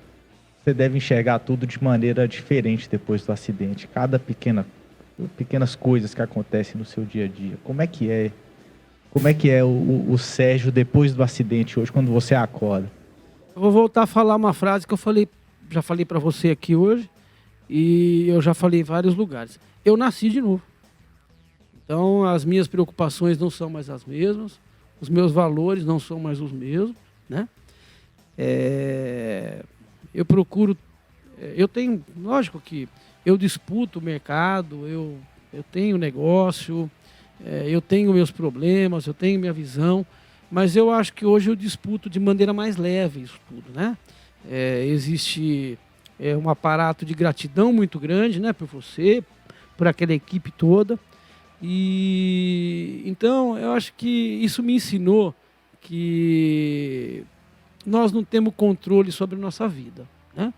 você deve enxergar tudo de maneira diferente depois do acidente. Cada pequenas coisas que acontecem no seu dia a dia. Como é que é o Sérgio depois do acidente hoje, quando você acorda? Eu vou voltar a falar uma frase que eu já falei para você aqui hoje, e eu já falei em vários lugares. Eu nasci de novo. Então, as minhas preocupações não são mais as mesmas, os meus valores não são mais os mesmos, né? Eu procuro... Eu tenho... Lógico que eu disputo o mercado, eu tenho negócio, eu tenho meus problemas, eu tenho minha visão, mas eu acho que hoje eu disputo de maneira mais leve isso tudo, né? Existe um aparato de gratidão muito grande, né, por você, por aquela equipe toda, E então eu acho que isso me ensinou que nós não temos controle sobre a nossa vida, né?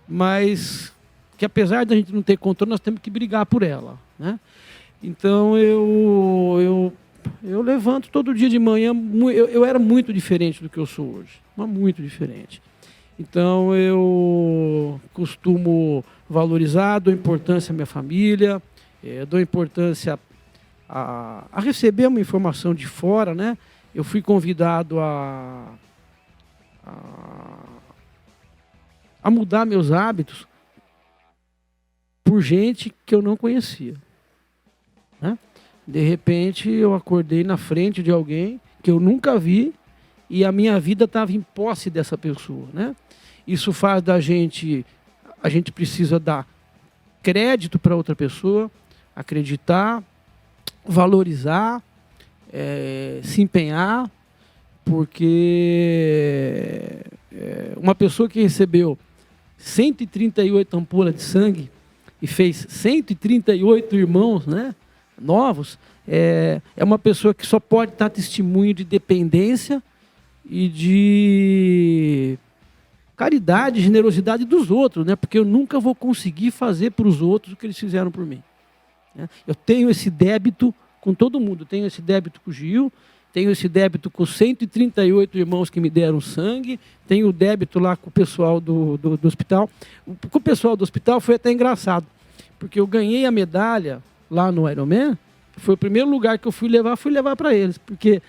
Mas que apesar da gente não ter controle, nós temos que brigar por ela, né? Então eu levanto todo dia de manhã, eu era muito diferente do que eu sou hoje, mas muito diferente. Então eu costumo valorizar, dou importância à minha família, dou importância a receber uma informação de fora, né? Eu fui convidado a mudar meus hábitos por gente que eu não conhecia, né? De repente eu acordei na frente de alguém que eu nunca vi e a minha vida estava em posse dessa pessoa, né? Isso faz a gente precisa dar crédito para outra pessoa, acreditar, valorizar, se empenhar, porque uma pessoa que recebeu 138 ampolas de sangue e fez 138 irmãos, né, novos, é uma pessoa que só pode dar testemunho de dependência e de caridade, generosidade dos outros, né? Porque eu nunca vou conseguir fazer para os outros o que eles fizeram por mim, né? Eu tenho esse débito com todo mundo, eu tenho esse débito com o Gil, tenho esse débito com os 138 irmãos que me deram sangue, tenho o débito lá com o pessoal do hospital. Com o pessoal do hospital foi até engraçado, porque eu ganhei a medalha lá no Ironman, foi o primeiro lugar que eu fui levar para eles, porque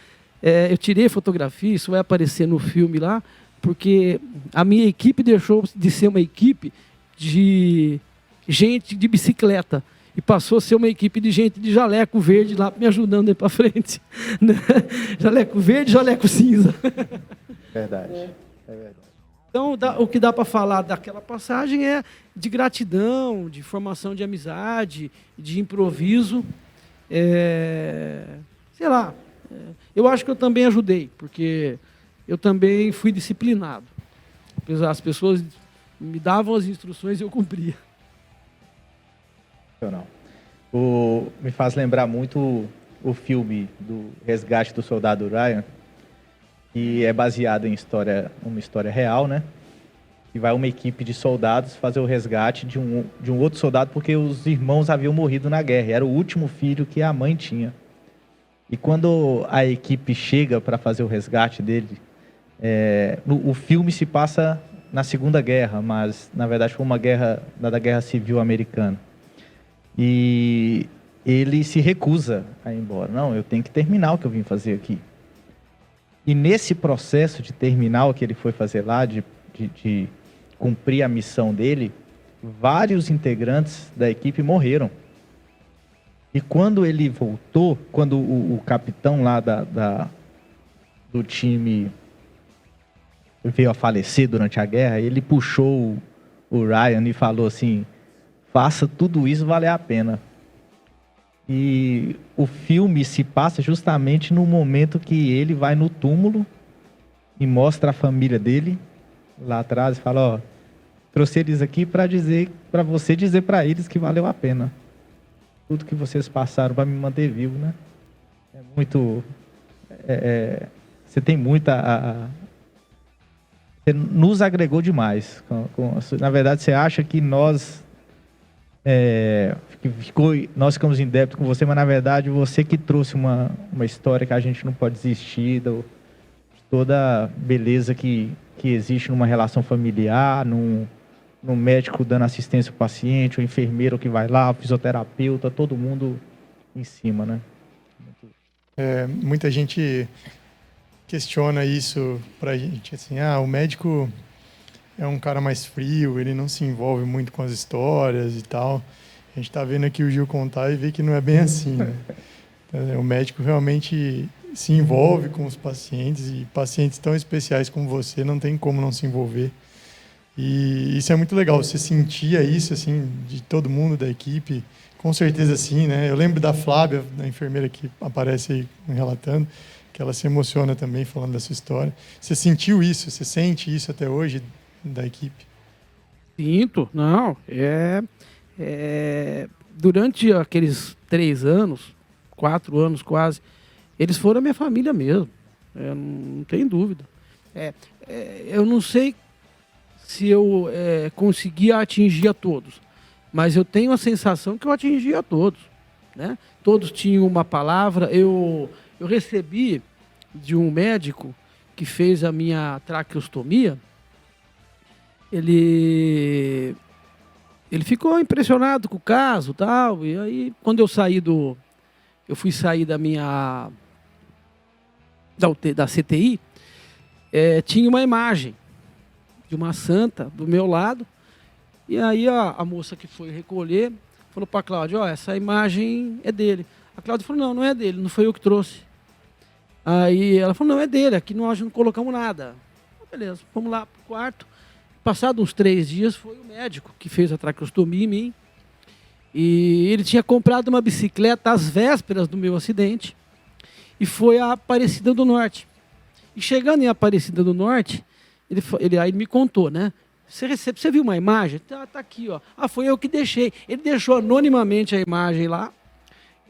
eu tirei fotografia, isso vai aparecer no filme lá, porque a minha equipe deixou de ser uma equipe de gente de bicicleta e passou a ser uma equipe de gente de jaleco verde lá me ajudando aí para frente. Jaleco verde, jaleco cinza. Verdade. É verdade. Então, o que dá para falar daquela passagem é de gratidão, de formação de amizade, de improviso. Sei lá, eu acho que eu também ajudei, porque eu também fui disciplinado. Apesar as pessoas me davam as instruções e eu cumpria. Não. Me faz lembrar muito o filme do Resgate do Soldado Ryan, que é baseado em uma história real, né? E vai uma equipe de soldados fazer o resgate de um outro soldado, porque os irmãos haviam morrido na guerra. Era o último filho que a mãe tinha. E quando a equipe chega para fazer o resgate dele, o filme se passa na Segunda Guerra, mas na verdade foi uma guerra da Guerra Civil Americana. E ele se recusa a ir embora. Não, eu tenho que terminar o que eu vim fazer aqui. E nesse processo de terminar o que ele foi fazer lá, de cumprir a missão dele, vários integrantes da equipe morreram. E quando ele voltou, quando o capitão lá do time veio a falecer durante a guerra, ele puxou o Ryan e falou assim: faça tudo isso valer a pena. E o filme se passa justamente no momento que ele vai no túmulo e mostra a família dele lá atrás e fala: ó, trouxe eles aqui para você dizer para eles que valeu a pena. Tudo que vocês passaram para me manter vivo, né? É muito... você tem muita... Você nos agregou demais. Na verdade, você acha que nós ficamos em débito com você, mas na verdade você que trouxe uma história que a gente não pode desistir, de toda a beleza que existe numa relação familiar, num médico dando assistência ao paciente, o enfermeiro que vai lá, o fisioterapeuta, todo mundo em cima, né? Muita gente questiona isso pra gente, assim, o médico é um cara mais frio, ele não se envolve muito com as histórias e tal. A gente está vendo aqui o Gil contar e vê que não é bem assim, né? O médico realmente se envolve com os pacientes, e pacientes tão especiais como você não tem como não se envolver. E isso é muito legal, você sentia isso, assim, de todo mundo da equipe, com certeza sim, né? Eu lembro da Flávia, da enfermeira que aparece aí relatando, que ela se emociona também falando da sua história. Você sentiu isso, você sente isso até hoje da equipe? Sinto, não, durante aqueles 3 anos, 4 anos quase, eles foram a minha família mesmo. Não tem dúvida. Eu não sei se eu conseguia atingir a todos, mas eu tenho a sensação que eu atingi a todos, né? Todos tinham uma palavra. Eu recebi de um médico que fez a minha traqueostomia. Ele ficou impressionado com o caso, tal, e aí quando eu fui sair da CTI, tinha uma imagem de uma santa do meu lado, e aí a moça que foi recolher falou para a Cláudia: essa imagem é dele. A Cláudia falou: não é dele, não foi eu que trouxe. Aí ela falou: não, é dele, aqui nós não colocamos nada. Beleza, vamos lá pro quarto. Passados uns 3 dias, foi o médico que fez a traqueostomia em mim. E ele tinha comprado uma bicicleta às vésperas do meu acidente e foi a Aparecida do Norte. E chegando em Aparecida do Norte, ele aí me contou, né? Você viu uma imagem? Tá aqui, ó. Foi eu que deixei. Ele deixou anonimamente a imagem lá.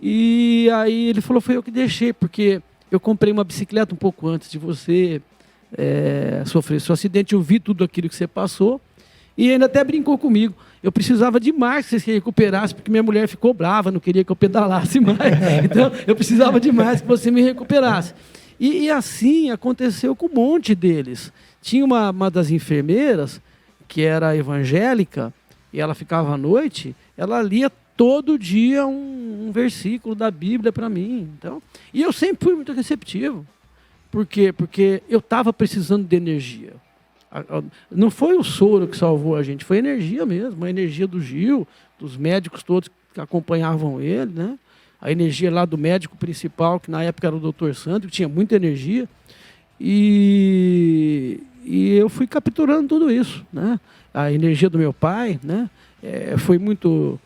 E aí ele falou: foi eu que deixei, porque eu comprei uma bicicleta um pouco antes de você sofrer seu acidente. Eu vi tudo aquilo que você passou. E ainda até brincou comigo. Eu precisava demais que você se recuperasse, porque minha mulher ficou brava, não queria que eu pedalasse mais. Então, eu precisava demais que você me recuperasse. E assim aconteceu com um monte deles. Tinha uma das enfermeiras, que era evangélica, e ela ficava à noite, ela lia todo dia um versículo da Bíblia para mim. Então, e eu sempre fui muito receptivo. Por quê? Porque eu estava precisando de energia. Não foi o soro que salvou a gente, foi a energia mesmo, a energia do Gil, dos médicos todos que acompanhavam ele, né? A energia lá do médico principal, que na época era o Dr. Sandro, que tinha muita energia. E eu fui capturando tudo isso, né? A energia do meu pai, né? Foi muito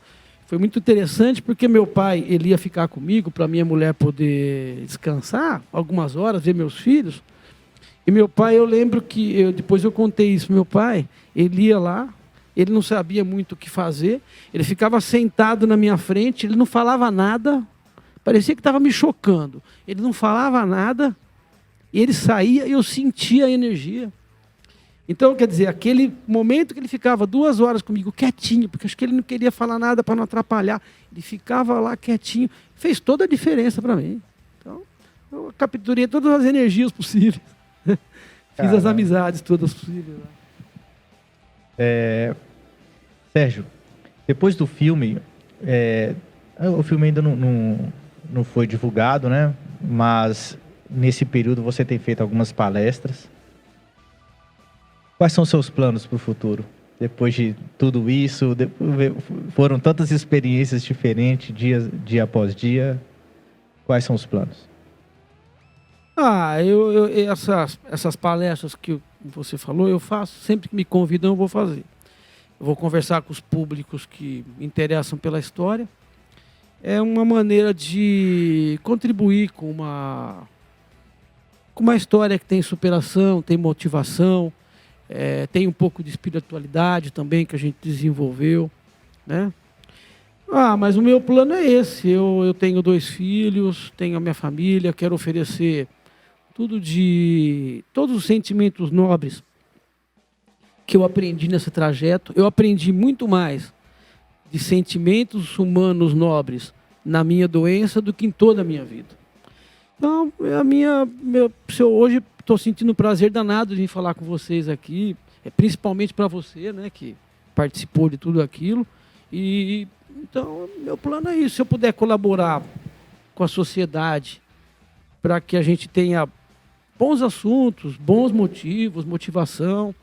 interessante, porque meu pai, ele ia ficar comigo para minha mulher poder descansar algumas horas, ver meus filhos. E meu pai, eu lembro que, depois eu contei isso, meu pai, ele ia lá, ele não sabia muito o que fazer, ele ficava sentado na minha frente, ele não falava nada, parecia que estava me chocando. Ele não falava nada, e ele saía e eu sentia a energia. Então, quer dizer, aquele momento que ele ficava 2 horas comigo, quietinho, porque acho que ele não queria falar nada para não atrapalhar, ele ficava lá quietinho, fez toda a diferença para mim. Então, eu capturei todas as energias possíveis. Fiz as amizades todas possíveis. Sérgio, depois do filme, o filme ainda não foi divulgado, né? Mas nesse período você tem feito algumas palestras. Quais são os seus planos para o futuro? Depois de tudo isso, foram tantas experiências diferentes, dia após dia. Quais são os planos? Essas palestras que você falou, eu faço. Sempre que me convidam, eu vou fazer. Eu vou conversar com os públicos que me interessam pela história. É uma maneira de contribuir com uma história que tem superação, tem motivação, tem um pouco de espiritualidade também que a gente desenvolveu, né? Mas o meu plano é esse. Eu tenho 2 filhos, tenho a minha família, quero oferecer todos os sentimentos nobres que eu aprendi nesse trajeto. Eu aprendi muito mais de sentimentos humanos nobres na minha doença do que em toda a minha vida. Então, hoje estou sentindo um prazer danado de vir falar com vocês aqui, principalmente para você, né, que participou de tudo aquilo. Então, meu plano é isso. Se eu puder colaborar com a sociedade para que a gente tenha bons assuntos, bons motivos, motivação.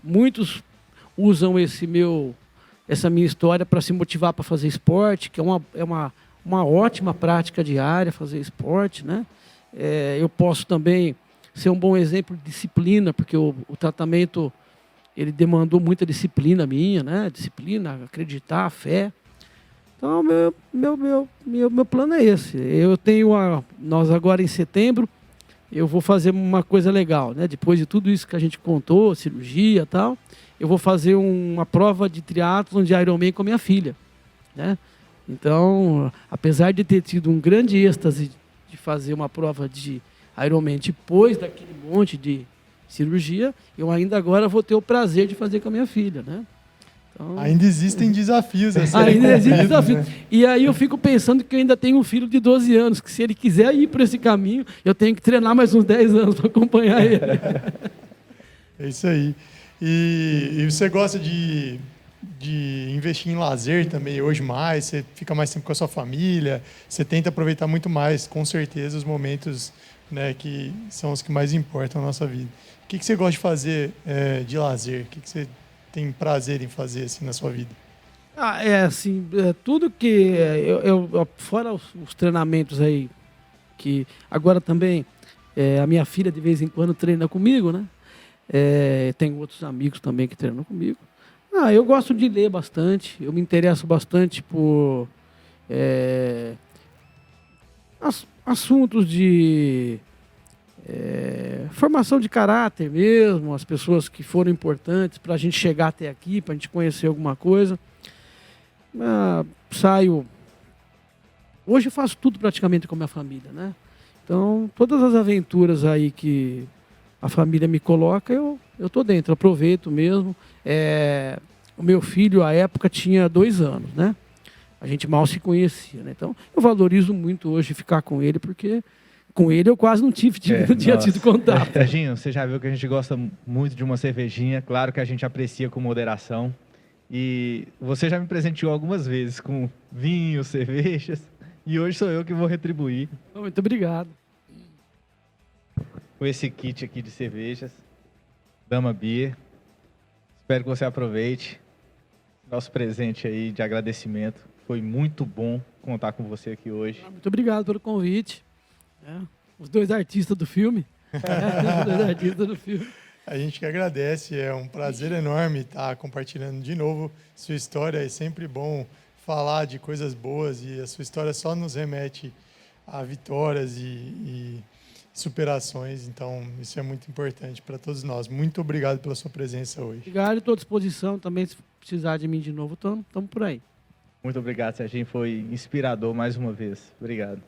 Muitos usam essa minha história para se motivar para fazer esporte, que é uma ótima prática diária, fazer esporte, né? Eu posso também ser um bom exemplo de disciplina, porque o tratamento ele demandou muita disciplina minha, né? Disciplina, acreditar, fé. Então, meu plano é esse. Nós agora em setembro, eu vou fazer uma coisa legal, né? Depois de tudo isso que a gente contou, cirurgia e tal, eu vou fazer uma prova de triatlon de Ironman com a minha filha, né? Então, apesar de ter tido um grande êxtase de fazer uma prova de Ironman depois daquele monte de cirurgia, eu ainda agora vou ter o prazer de fazer com a minha filha, né? Então, Ainda existem desafios a serem ainda existe cumpridos, desafio. né? E aí eu fico pensando que eu ainda tenho um filho de 12 anos, que se ele quiser ir por esse caminho, eu tenho que treinar mais uns 10 anos para acompanhar ele. É isso aí. E você gosta de investir em lazer também hoje mais? Você fica mais tempo com a sua família? Você tenta aproveitar muito mais, com certeza, os momentos, né, que são os que mais importam na nossa vida. O que você gosta de fazer de lazer? O que você tem prazer em fazer assim na sua vida? Assim, tudo que fora os treinamentos aí, que agora também a minha filha de vez em quando treina comigo, né? Tem outros amigos também que treinam comigo. Eu gosto de ler bastante, eu me interesso bastante por assuntos de formação de caráter mesmo, as pessoas que foram importantes para a gente chegar até aqui, para a gente conhecer alguma coisa. Saio. Hoje eu faço tudo praticamente com a minha família, né? Então, todas as aventuras aí que a família me coloca, eu tô dentro, aproveito mesmo. O meu filho, à época, tinha 2 anos, né? A gente mal se conhecia, né? Então, eu valorizo muito hoje ficar com ele, porque com ele eu quase não tinha tido contato. Serginho, você já viu que a gente gosta muito de uma cervejinha, claro que a gente aprecia com moderação. E você já me presenteou algumas vezes com vinhos, cervejas, e hoje sou eu que vou retribuir. Muito obrigado. Com esse kit aqui de cervejas, Dama Beer. Espero que você aproveite nosso presente aí de agradecimento. Foi muito bom contar com você aqui hoje. Muito obrigado pelo convite. Os 2 artistas do filme. Os 2 artistas do filme. A gente que agradece, é um prazer enorme estar compartilhando de novo sua história. É sempre bom falar de coisas boas e a sua história só nos remete a vitórias e superações. Então, isso é muito importante para todos nós. Muito obrigado pela sua presença hoje. Obrigado, estou à disposição também. Se precisar de mim de novo, estamos por aí. Muito obrigado, Serginho. Foi inspirador mais uma vez. Obrigado.